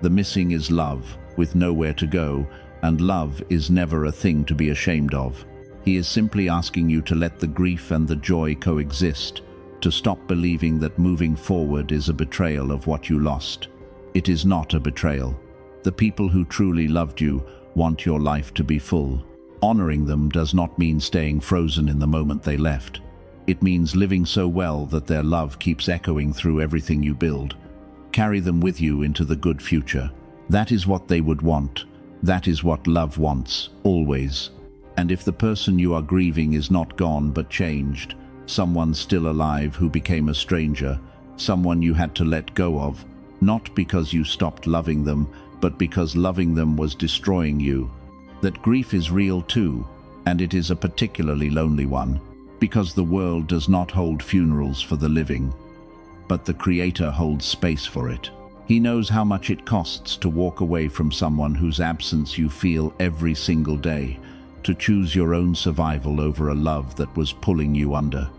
Speaker 1: The missing is love, with nowhere to go, and love is never a thing to be ashamed of. He is simply asking you to let the grief and the joy coexist, to stop believing that moving forward is a betrayal of what you lost. It is not a betrayal. The people who truly loved you want your life to be full. Honoring them does not mean staying frozen in the moment they left. It means living so well that their love keeps echoing through everything you build. Carry them with you into the good future. That is what they would want. That is what love wants, always. And if the person you are grieving is not gone but changed, someone still alive who became a stranger, someone you had to let go of, not because you stopped loving them, but because loving them was destroying you, that grief is real too, and it is a particularly lonely one. Because the world does not hold funerals for the living, but the Creator holds space for it. He knows how much it costs to walk away from someone whose absence you feel every single day, to choose your own survival over a love that was pulling you under.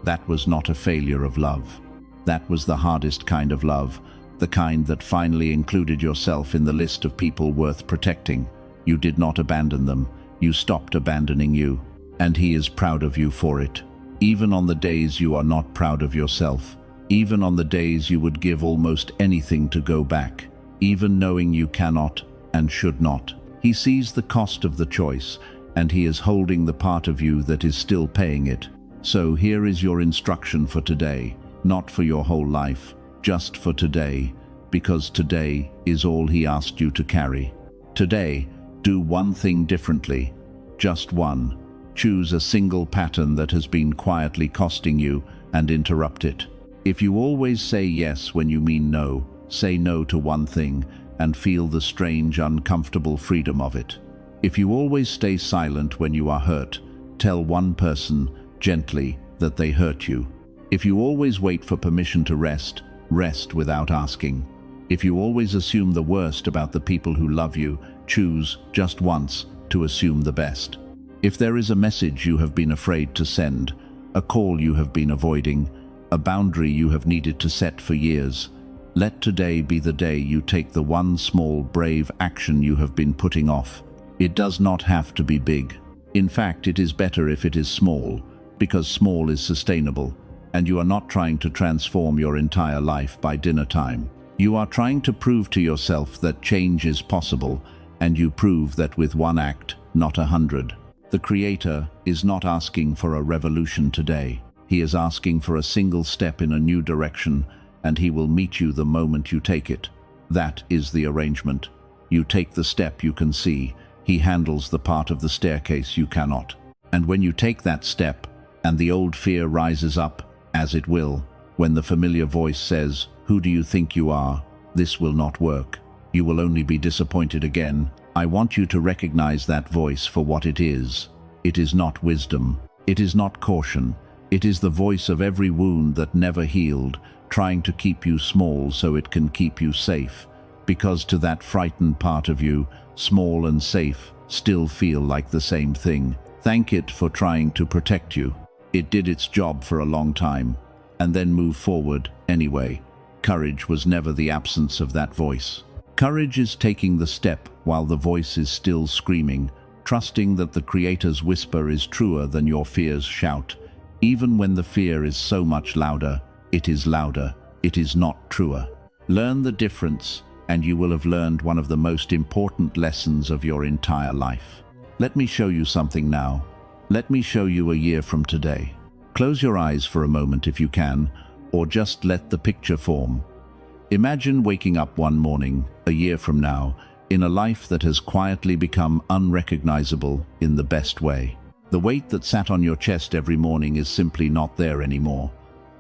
Speaker 1: That was not a failure of love. That was the hardest kind of love, the kind that finally included yourself in the list of people worth protecting. You did not abandon them. You stopped abandoning you. And he is proud of you for it. Even on the days you are not proud of yourself. Even on the days you would give almost anything to go back. Even knowing you cannot and should not. He sees the cost of the choice, and he is holding the part of you that is still paying it. So here is your instruction for today. Not for your whole life, just for today, because today is all he asked you to carry. Today, do one thing differently. Just one. Choose a single pattern that has been quietly costing you and interrupt it. If you always say yes when you mean no, say no to one thing and feel the strange, uncomfortable freedom of it. If you always stay silent when you are hurt, tell one person, gently, that they hurt you. If you always wait for permission to rest, rest without asking. If you always assume the worst about the people who love you, choose, just once, to assume the best. If there is a message you have been afraid to send, a call you have been avoiding, a boundary you have needed to set for years, let today be the day you take the one small, brave action you have been putting off. It does not have to be big. In fact, it is better if it is small, because small is sustainable, and you are not trying to transform your entire life by dinner time. You are trying to prove to yourself that change is possible, and you prove that with one act, not 100. The Creator is not asking for a revolution today. He is asking for a single step in a new direction, and he will meet you the moment you take it. That is the arrangement. You take the step you can see. He handles the part of the staircase you cannot. And when you take that step, and the old fear rises up, as it will, when the familiar voice says, "Who do you think you are? This will not work. You will only be disappointed again." I want you to recognize that voice for what it is. It is not wisdom. It is not caution. It is the voice of every wound that never healed, trying to keep you small so it can keep you safe. Because to that frightened part of you, small and safe still feel like the same thing. Thank it for trying to protect you. It did its job for a long time, and then move forward anyway. Courage was never the absence of that voice. Courage is taking the step while the voice is still screaming, trusting that the Creator's whisper is truer than your fear's shout. Even when the fear is so much louder, it is louder. It is not truer. Learn the difference, and you will have learned one of the most important lessons of your entire life. Let me show you something now. Let me show you a year from today. Close your eyes for a moment if you can, or just let the picture form. Imagine waking up one morning, a year from now, in a life that has quietly become unrecognizable in the best way. The weight that sat on your chest every morning is simply not there anymore,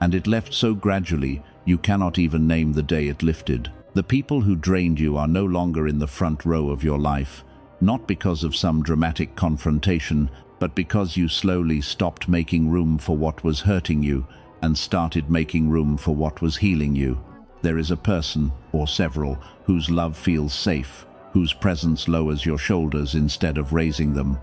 Speaker 1: and it left so gradually you cannot even name the day it lifted. The people who drained you are no longer in the front row of your life, not because of some dramatic confrontation, but because you slowly stopped making room for what was hurting you and started making room for what was healing you. There is a person, or several, whose love feels safe, whose presence lowers your shoulders instead of raising them.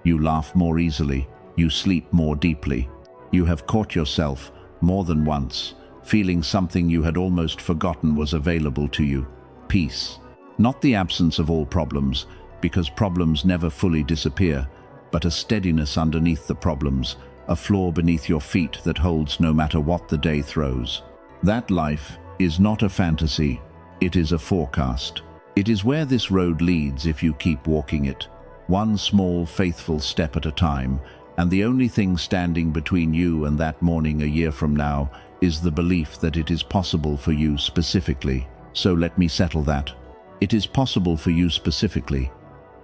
Speaker 1: You laugh more easily, you sleep more deeply. You have caught yourself, more than once, feeling something you had almost forgotten was available to you: peace. Not the absence of all problems, because problems never fully disappear, but a steadiness underneath the problems, a floor beneath your feet that holds no matter what the day throws. That life is not a fantasy, it is a forecast. It is where this road leads if you keep walking it, one small, faithful step at a time, and the only thing standing between you and that morning a year from now is the belief that it is possible for you specifically. So let me settle that. It is possible for you specifically,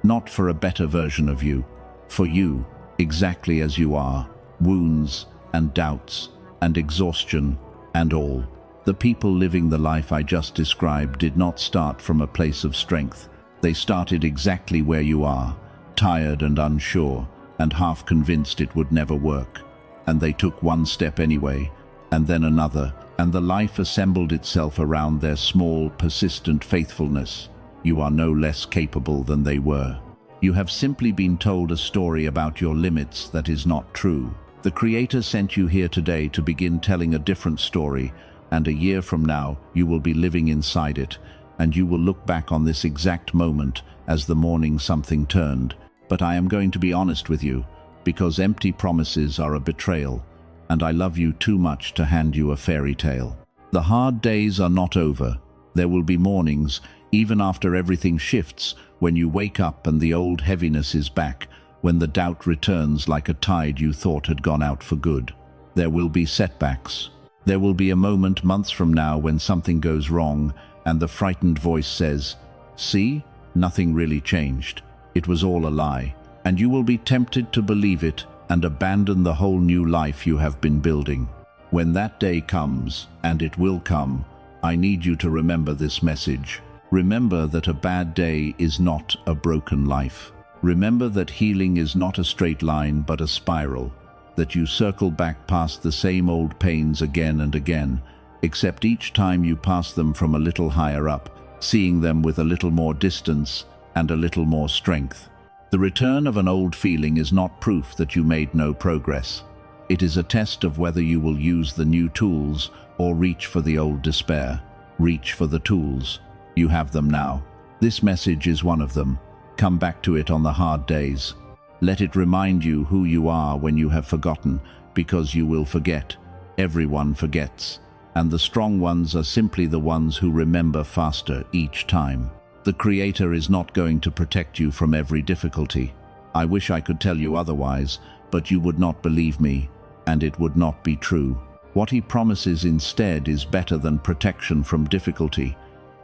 Speaker 1: not for a better version of you, for you, exactly as you are, wounds and doubts and exhaustion and all. The people living the life I just described did not start from a place of strength. They started exactly where you are, tired and unsure, and half convinced it would never work. And they took one step anyway, and then another, and the life assembled itself around their small, persistent faithfulness. You are no less capable than they were. You have simply been told a story about your limits that is not true. The Creator sent you here today to begin telling a different story, and a year from now you will be living inside it, and you will look back on this exact moment as the morning something turned. But I am going to be honest with you, because empty promises are a betrayal, and I love you too much to hand you a fairy tale. The hard days are not over. There will be mornings, even after everything shifts, when you wake up and the old heaviness is back, when the doubt returns like a tide you thought had gone out for good. There will be setbacks. There will be a moment months from now when something goes wrong and the frightened voice says, "See, nothing really changed. It was all a lie." And you will be tempted to believe it and abandon the whole new life you have been building. When that day comes, and it will come, I need you to remember this message. Remember that a bad day is not a broken life. Remember that healing is not a straight line but a spiral, that you circle back past the same old pains again and again, except each time you pass them from a little higher up, seeing them with a little more distance and a little more strength. The return of an old feeling is not proof that you made no progress. It is a test of whether you will use the new tools or reach for the old despair. Reach for the tools. You have them now. This message is one of them. Come back to it on the hard days. Let it remind you who you are when you have forgotten, because you will forget. Everyone forgets. And the strong ones are simply the ones who remember faster each time. The Creator is not going to protect you from every difficulty. I wish I could tell you otherwise, but you would not believe me, and it would not be true. What He promises instead is better than protection from difficulty.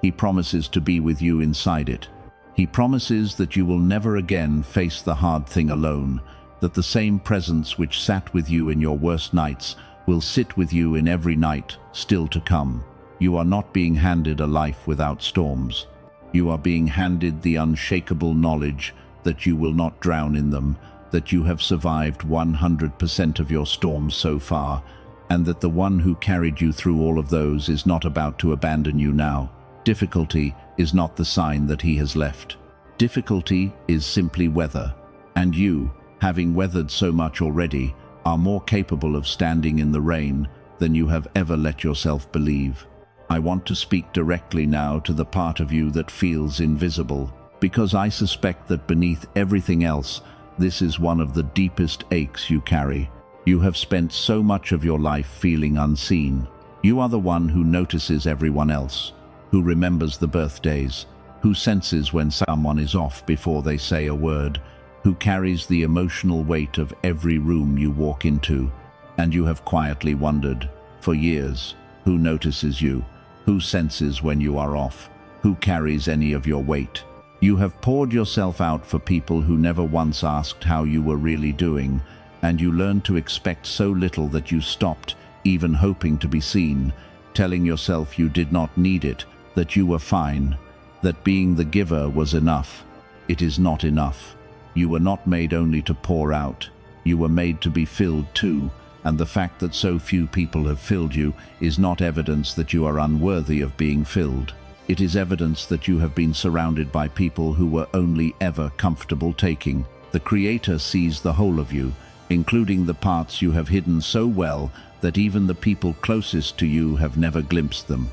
Speaker 1: He promises to be with you inside it. He promises that you will never again face the hard thing alone, that the same presence which sat with you in your worst nights will sit with you in every night still to come. You are not being handed a life without storms. You are being handed the unshakable knowledge that you will not drown in them, that you have survived 100% of your storms so far, and that the one who carried you through all of those is not about to abandon you now. Difficulty is not the sign that He has left. Difficulty is simply weather, and you, having weathered so much already, are more capable of standing in the rain than you have ever let yourself believe. I want to speak directly now to the part of you that feels invisible, because I suspect that beneath everything else, this is one of the deepest aches you carry. You have spent so much of your life feeling unseen. You are the one who notices everyone else, who remembers the birthdays, who senses when someone is off before they say a word, who carries the emotional weight of every room you walk into. And you have quietly wondered, for years, who notices you, who senses when you are off, who carries any of your weight. You have poured yourself out for people who never once asked how you were really doing, and you learned to expect so little that you stopped even hoping to be seen, telling yourself you did not need it, that you were fine, that being the giver was enough. It is not enough. You were not made only to pour out. You were made to be filled too, and the fact that so few people have filled you is not evidence that you are unworthy of being filled. It is evidence that you have been surrounded by people who were only ever comfortable taking. The Creator sees the whole of you, including the parts you have hidden so well that even the people closest to you have never glimpsed them.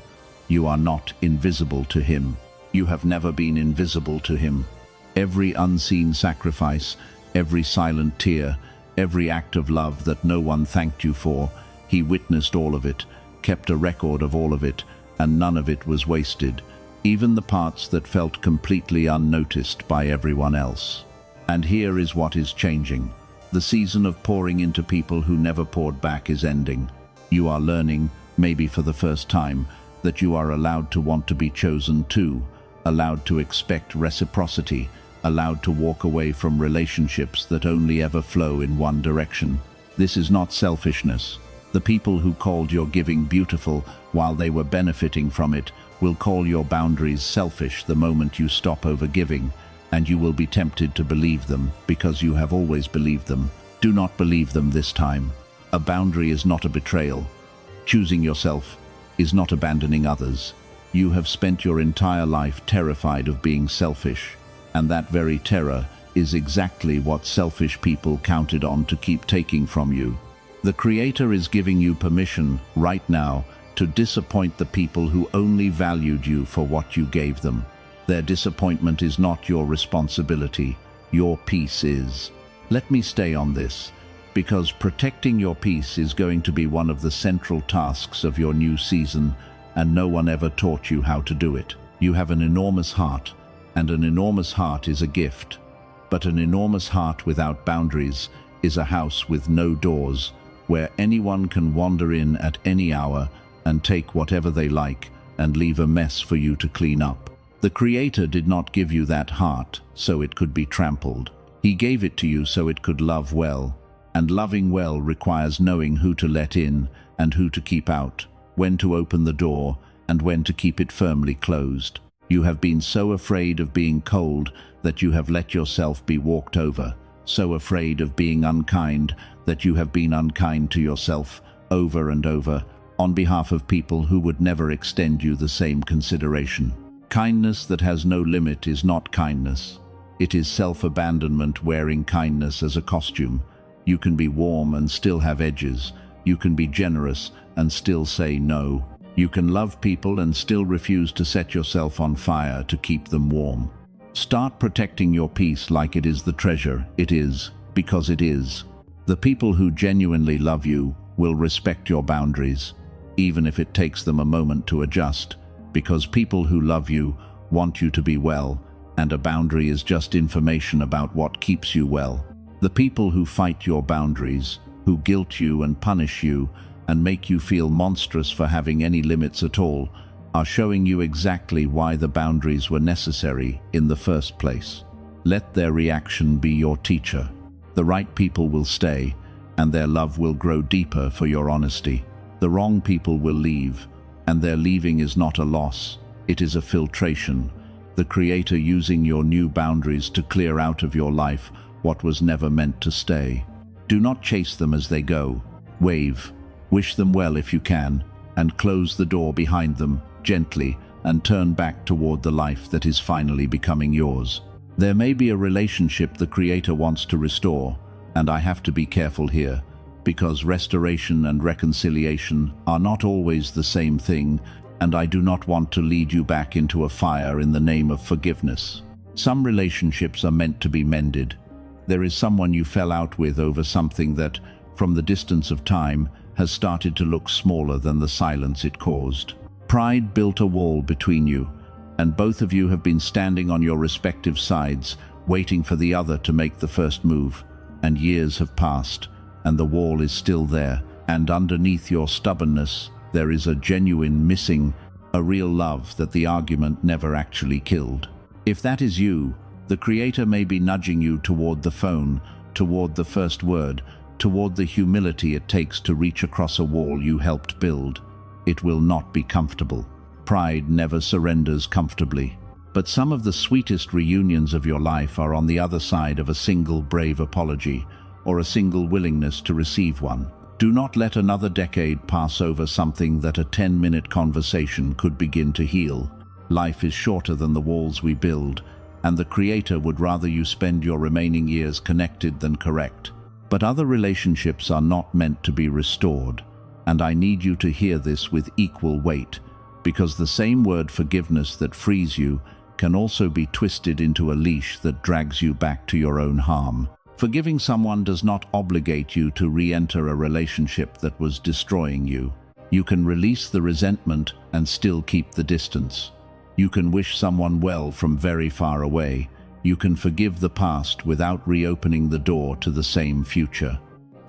Speaker 1: You are not invisible to Him. You have never been invisible to Him. Every unseen sacrifice, every silent tear, every act of love that no one thanked you for, He witnessed all of it, kept a record of all of it, and none of it was wasted, even the parts that felt completely unnoticed by everyone else. And here is what is changing. The season of pouring into people who never poured back is ending. You are learning, maybe for the first time, that you are allowed to want to be chosen too, allowed to expect reciprocity, allowed to walk away from relationships that only ever flow in one direction. This is not selfishness. The people who called your giving beautiful while they were benefiting from it will call your boundaries selfish the moment you stop overgiving, and you will be tempted to believe them because you have always believed them. Do not believe them this time. A boundary is not a betrayal. Choosing yourself is not abandoning others. You have spent your entire life terrified of being selfish, and that very terror is exactly what selfish people counted on to keep taking from you. The Creator is giving you permission right now to disappoint the people who only valued you for what you gave them. Their disappointment is not your responsibility. Your peace is. Let me stay on this, because protecting your peace is going to be one of the central tasks of your new season, and no one ever taught you how to do it. You have an enormous heart, and an enormous heart is a gift. But an enormous heart without boundaries is a house with no doors, where anyone can wander in at any hour and take whatever they like and leave a mess for you to clean up. The Creator did not give you that heart so it could be trampled. He gave it to you so it could love well, and loving well requires knowing who to let in and who to keep out, when to open the door and when to keep it firmly closed. You have been so afraid of being cold that you have let yourself be walked over, so afraid of being unkind that you have been unkind to yourself over and over on behalf of people who would never extend you the same consideration. Kindness that has no limit is not kindness. It is self-abandonment wearing kindness as a costume. You can be warm and still have edges. You can be generous and still say no. You can love people and still refuse to set yourself on fire to keep them warm. Start protecting your peace like it is the treasure it is, because it is. The people who genuinely love you will respect your boundaries, even if it takes them a moment to adjust, because people who love you want you to be well, and a boundary is just information about what keeps you well. The people who fight your boundaries, who guilt you and punish you, and make you feel monstrous for having any limits at all, are showing you exactly why the boundaries were necessary in the first place. Let their reaction be your teacher. The right people will stay, and their love will grow deeper for your honesty. The wrong people will leave, and their leaving is not a loss, it is a filtration. The Creator using your new boundaries to clear out of your life what was never meant to stay. Do not chase them as they go. Wave. Wish them well if you can, and close the door behind them gently and turn back toward the life that is finally becoming yours. There may be a relationship the Creator wants to restore, and I have to be careful here, because restoration and reconciliation are not always the same thing, and I do not want to lead you back into a fire in the name of forgiveness. Some relationships are meant to be mended. There is someone you fell out with over something that, from the distance of time, has started to look smaller than the silence it caused. Pride built a wall between you, and both of you have been standing on your respective sides, waiting for the other to make the first move. And years have passed, and the wall is still there, and underneath your stubbornness, there is a genuine missing, a real love that the argument never actually killed. If that is you, the Creator may be nudging you toward the phone, toward the first word, toward the humility it takes to reach across a wall you helped build. It will not be comfortable. Pride never surrenders comfortably. But some of the sweetest reunions of your life are on the other side of a single brave apology, or a single willingness to receive one. Do not let another decade pass over something that a 10-minute conversation could begin to heal. Life is shorter than the walls we build, and the Creator would rather you spend your remaining years connected than correct. But other relationships are not meant to be restored, and I need you to hear this with equal weight, because the same word forgiveness that frees you can also be twisted into a leash that drags you back to your own harm. Forgiving someone does not obligate you to re-enter a relationship that was destroying you. You can release the resentment and still keep the distance. You can wish someone well from very far away. You can forgive the past without reopening the door to the same future.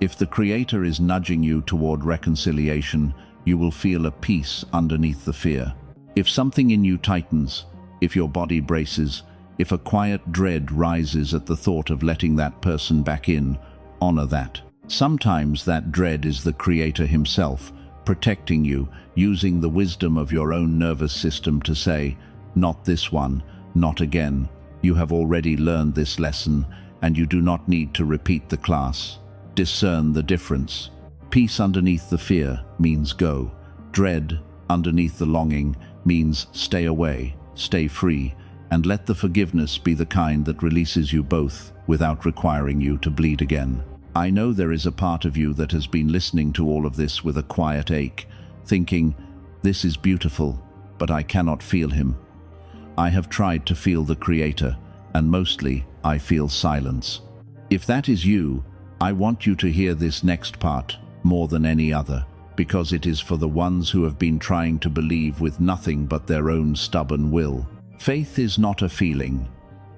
Speaker 1: If the Creator is nudging you toward reconciliation, you will feel a peace underneath the fear. If something in you tightens, if your body braces, if a quiet dread rises at the thought of letting that person back in, honor that. Sometimes that dread is the Creator Himself, protecting you, using the wisdom of your own nervous system to say, not this one, not again. You have already learned this lesson, and you do not need to repeat the class. Discern the difference. Peace underneath the fear means go. Dread underneath the longing means stay away, stay free, and let the forgiveness be the kind that releases you both without requiring you to bleed again. I know there is a part of you that has been listening to all of this with a quiet ache, thinking, this is beautiful, but I cannot feel him. I have tried to feel the Creator, and mostly I feel silence. If that is you, I want you to hear this next part more than any other, because it is for the ones who have been trying to believe with nothing but their own stubborn will. Faith is not a feeling.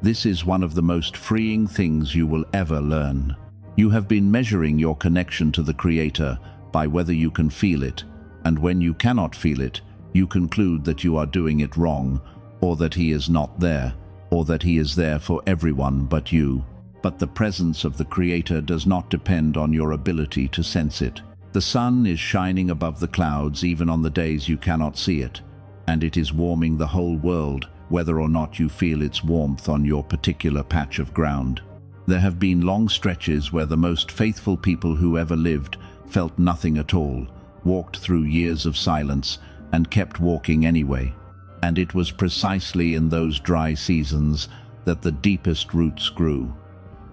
Speaker 1: This is one of the most freeing things you will ever learn. You have been measuring your connection to the Creator by whether you can feel it, and when you cannot feel it, you conclude that you are doing it wrong, or that He is not there, or that He is there for everyone but you. But the presence of the Creator does not depend on your ability to sense it. The sun is shining above the clouds even on the days you cannot see it, and it is warming the whole world, whether or not you feel its warmth on your particular patch of ground. There have been long stretches where the most faithful people who ever lived felt nothing at all, walked through years of silence, and kept walking anyway. And it was precisely in those dry seasons that the deepest roots grew.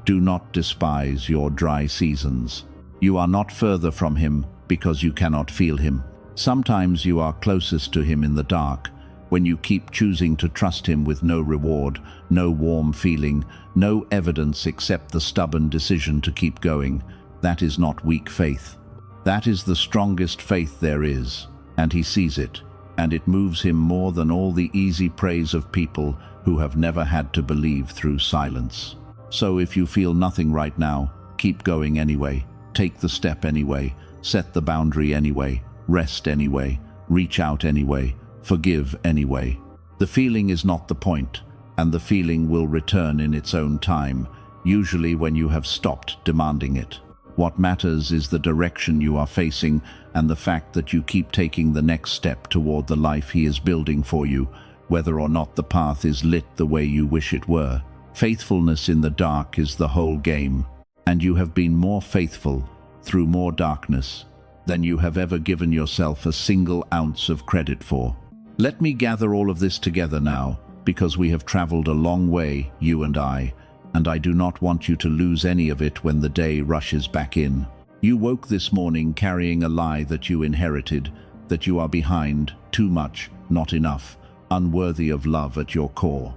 Speaker 1: Do not despise your dry seasons. You are not further from Him because you cannot feel Him. Sometimes you are closest to Him in the dark, when you keep choosing to trust Him with no reward, no warm feeling, no evidence except the stubborn decision to keep going. That is not weak faith. That is the strongest faith there is, and He sees it, and it moves Him more than all the easy praise of people who have never had to believe through silence. So if you feel nothing right now, keep going anyway, take the step anyway, set the boundary anyway, rest anyway, reach out anyway, forgive anyway. The feeling is not the point, and the feeling will return in its own time, usually when you have stopped demanding it. What matters is the direction you are facing and the fact that you keep taking the next step toward the life He is building for you, whether or not the path is lit the way you wish it were. Faithfulness in the dark is the whole game, and you have been more faithful through more darkness than you have ever given yourself a single ounce of credit for. Let me gather all of this together now, because we have traveled a long way, you and I do not want you to lose any of it when the day rushes back in. You woke this morning carrying a lie that you inherited, that you are behind, too much, not enough, unworthy of love at your core.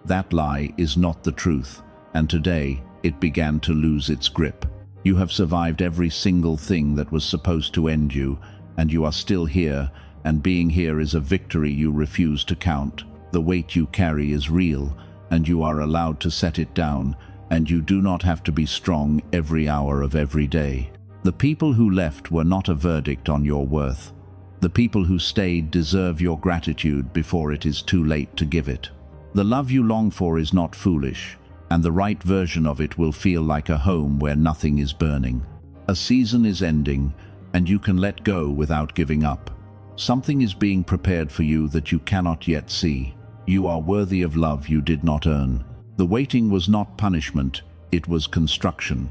Speaker 1: That lie is not the truth, and today it began to lose its grip. You have survived every single thing that was supposed to end you, and you are still here, and being here is a victory you refuse to count. The weight you carry is real, and you are allowed to set it down, and you do not have to be strong every hour of every day. The people who left were not a verdict on your worth. The people who stayed deserve your gratitude before it is too late to give it. The love you long for is not foolish, and the right version of it will feel like a home where nothing is burning. A season is ending, and you can let go without giving up. Something is being prepared for you that you cannot yet see. You are worthy of love you did not earn. The waiting was not punishment, it was construction.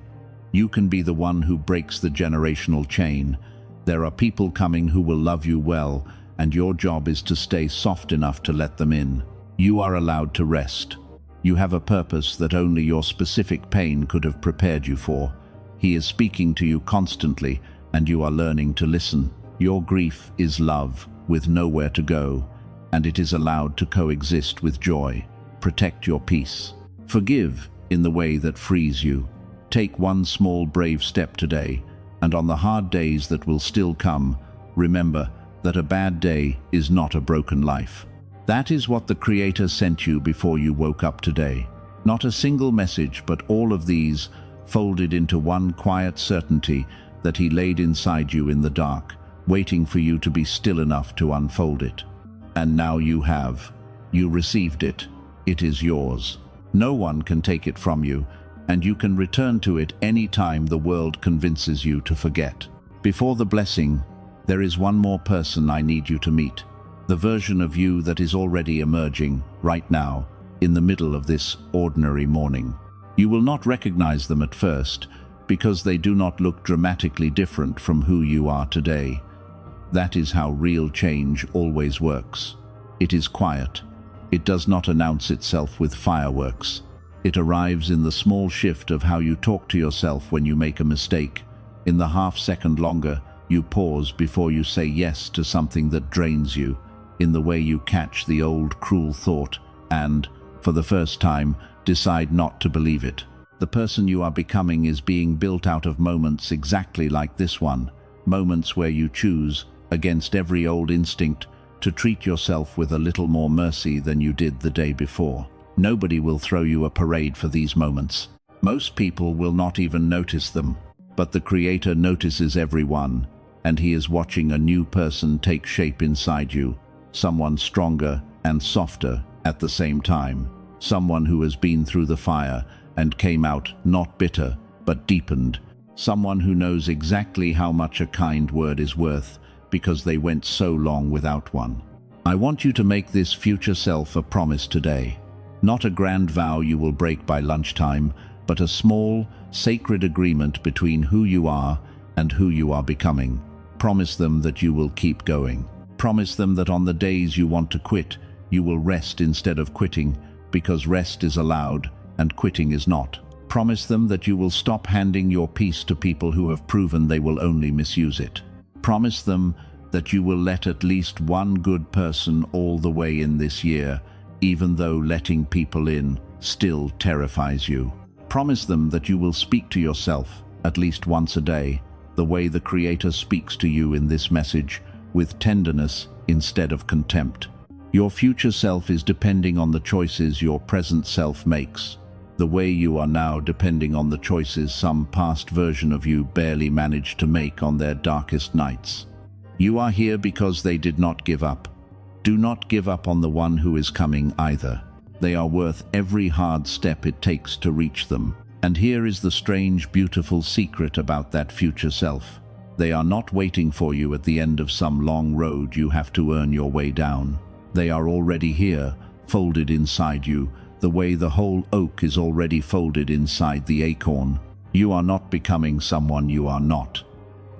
Speaker 1: You can be the one who breaks the generational chain. There are people coming who will love you well, and your job is to stay soft enough to let them in. You are allowed to rest. You have a purpose that only your specific pain could have prepared you for. He is speaking to you constantly, and you are learning to listen. Your grief is love, with nowhere to go, and it is allowed to coexist with joy. Protect your peace. Forgive in the way that frees you. Take one small brave step today, and on the hard days that will still come, remember that a bad day is not a broken life. That is what the Creator sent you before you woke up today. Not a single message, but all of these folded into one quiet certainty that He laid inside you in the dark, waiting for you to be still enough to unfold it. And now you have. You received it. It is yours. No one can take it from you, and you can return to it any time the world convinces you to forget. Before the blessing, there is one more person I need you to meet. The version of you that is already emerging, right now, in the middle of this ordinary morning. You will not recognize them at first, because they do not look dramatically different from who you are today. That is how real change always works. It is quiet. It does not announce itself with fireworks. It arrives in the small shift of how you talk to yourself when you make a mistake. In the half-second longer, you pause before you say yes to something that drains you. In the way you catch the old cruel thought and, for the first time, decide not to believe it. The person you are becoming is being built out of moments exactly like this one. Moments where you choose, against every old instinct, to treat yourself with a little more mercy than you did the day before. Nobody will throw you a parade for these moments. Most people will not even notice them, but the Creator notices everyone, and He is watching a new person take shape inside you, someone stronger and softer at the same time, someone who has been through the fire and came out not bitter, but deepened, someone who knows exactly how much a kind word is worth because they went so long without one. I want you to make this future self a promise today. Not a grand vow you will break by lunchtime, but a small, sacred agreement between who you are and who you are becoming. Promise them that you will keep going. Promise them that on the days you want to quit, you will rest instead of quitting, because rest is allowed and quitting is not. Promise them that you will stop handing your peace to people who have proven they will only misuse it. Promise them that you will let at least one good person all the way in this year, even though letting people in still terrifies you. Promise them that you will speak to yourself at least once a day, the way the Creator speaks to you in this message, with tenderness instead of contempt. Your future self is depending on the choices your present self makes, the way you are now depending on the choices some past version of you barely managed to make on their darkest nights. You are here because they did not give up. Do not give up on the one who is coming either. They are worth every hard step it takes to reach them. And here is the strange, beautiful secret about that future self. They are not waiting for you at the end of some long road you have to earn your way down. They are already here, folded inside you, the way the whole oak is already folded inside the acorn. You are not becoming someone you are not.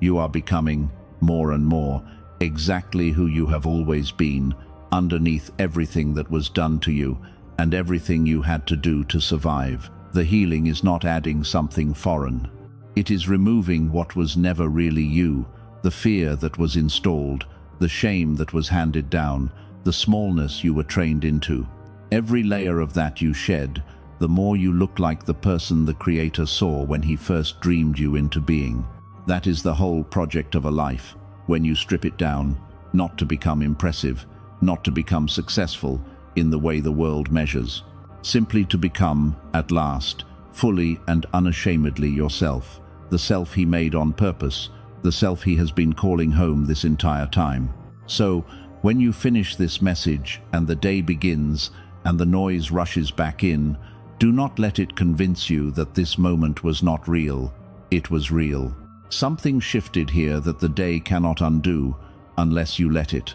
Speaker 1: You are becoming, more and more, exactly who you have always been, underneath everything that was done to you and everything you had to do to survive. The healing is not adding something foreign. It is removing what was never really you, the fear that was installed, the shame that was handed down, the smallness you were trained into. Every layer of that you shed, the more you look like the person the Creator saw when He first dreamed you into being. That is the whole project of a life, when you strip it down, not to become impressive, not to become successful in the way the world measures, simply to become, at last, fully and unashamedly yourself, the self He made on purpose, the self He has been calling home this entire time. So, when you finish this message and the day begins and the noise rushes back in, do not let it convince you that this moment was not real. It was real. Something shifted here that the day cannot undo unless you let it.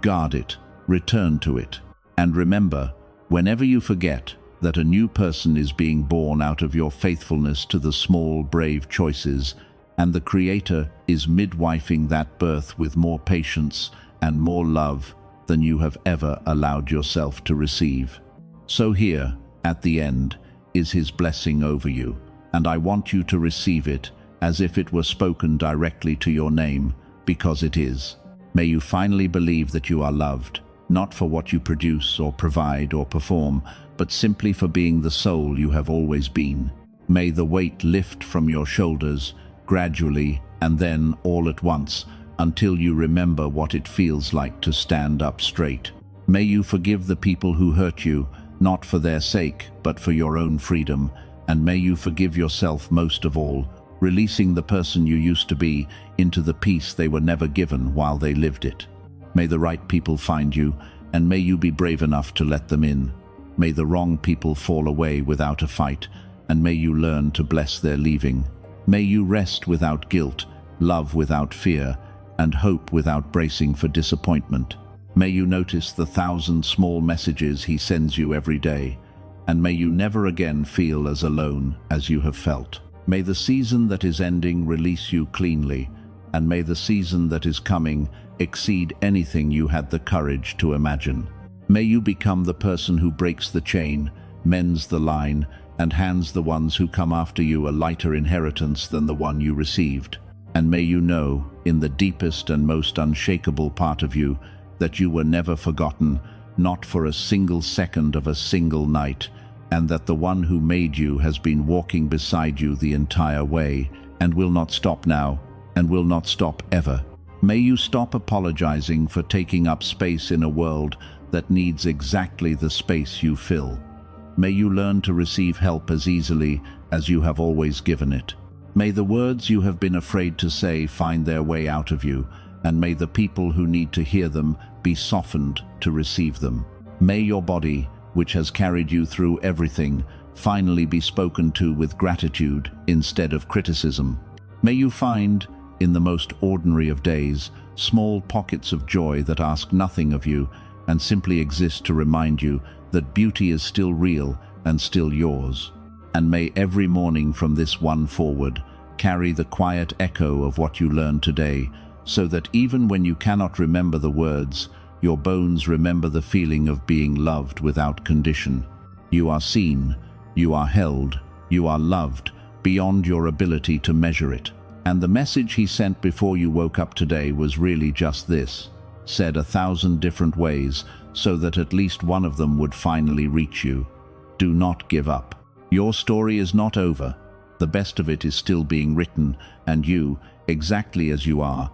Speaker 1: Guard it, return to it, and remember, whenever you forget, that a new person is being born out of your faithfulness to the small, brave choices, and the Creator is midwifing that birth with more patience and more love than you have ever allowed yourself to receive. So here, at the end, is His blessing over you, and I want you to receive it as if it were spoken directly to your name, because it is. May you finally believe that you are loved, not for what you produce or provide or perform, but simply for being the soul you have always been. May the weight lift from your shoulders, gradually and then all at once, until you remember what it feels like to stand up straight. May you forgive the people who hurt you, not for their sake, but for your own freedom, and may you forgive yourself most of all, releasing the person you used to be into the peace they were never given while they lived it. May the right people find you, and may you be brave enough to let them in. May the wrong people fall away without a fight, and may you learn to bless their leaving. May you rest without guilt, love without fear, and hope without bracing for disappointment. May you notice the 1,000 small messages He sends you every day, and may you never again feel as alone as you have felt. May the season that is ending release you cleanly, and may the season that is coming exceed anything you had the courage to imagine. May you become the person who breaks the chain, mends the line, and hands the ones who come after you a lighter inheritance than the one you received. And may you know, in the deepest and most unshakable part of you, that you were never forgotten, not for a single second of a single night, and that the one who made you has been walking beside you the entire way, and will not stop now, and will not stop ever. May you stop apologizing for taking up space in a world that needs exactly the space you fill. May you learn to receive help as easily as you have always given it. May the words you have been afraid to say find their way out of you, and may the people who need to hear them be softened to receive them. May your body, which has carried you through everything, finally be spoken to with gratitude instead of criticism. May you find, in the most ordinary of days, small pockets of joy that ask nothing of you and simply exist to remind you that beauty is still real and still yours. And may every morning from this one forward carry the quiet echo of what you learned today, so that even when you cannot remember the words, your bones remember the feeling of being loved without condition. You are seen, you are held, you are loved beyond your ability to measure it. And the message he sent before you woke up today was really just this, said 1,000 different ways, so that at least one of them would finally reach you. Do not give up. Your story is not over. The best of it is still being written, and you, exactly as you are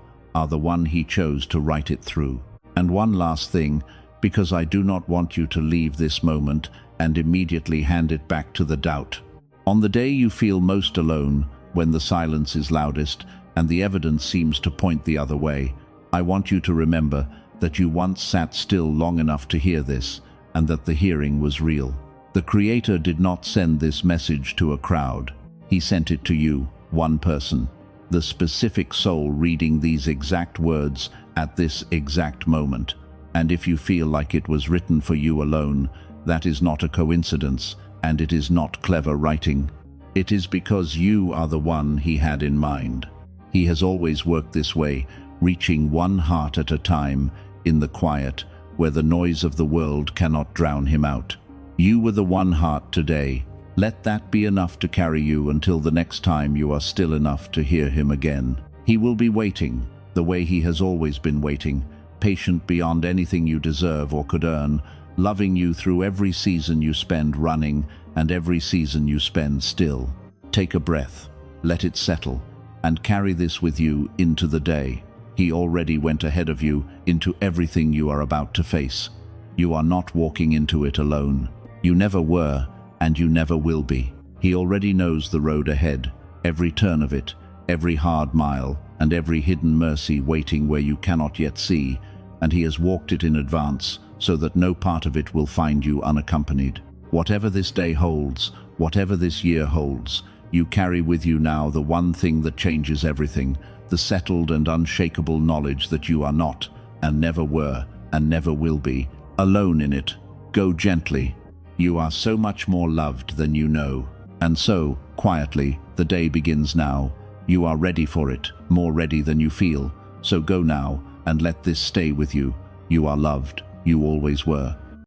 Speaker 1: the one he chose to write it through. And one last thing, because I do not want you to leave this moment and immediately hand it back to the doubt. On the day you feel most alone, when the silence is loudest and the evidence seems to point the other way, I want you to remember that you once sat still long enough to hear this, and that the hearing was real. The Creator did not send this message to a crowd. He sent it to you, one person, the specific soul reading these exact words at this exact moment. And if you feel like it was written for you alone, that is not a coincidence, and it is not clever writing. It is because you are the one he had in mind. He has always worked this way, reaching one heart at a time, in the quiet, where the noise of the world cannot drown him out. You were the one heart today. Let that be enough to carry you until the next time you are still enough to hear him again. He will be waiting, the way he has always been waiting, patient beyond anything you deserve or could earn, loving you through every season you spend running and every season you spend still. Take a breath, let it settle, and carry this with you into the day. He already went ahead of you into everything you are about to face. You are not walking into it alone. You never were, and you never will be. He already knows the road ahead, every turn of it, every hard mile, and every hidden mercy waiting where you cannot yet see, and he has walked it in advance so that no part of it will find you unaccompanied. Whatever this day holds, whatever this year holds, you carry with you now the one thing that changes everything, the settled and unshakable knowledge that you are not, and never were, and never will be, alone in it. Go gently. You are so much more loved than you know. And so, quietly, the day begins now. You are ready for it, more ready than you feel. So go now, and let this stay with you. You are loved. You always were.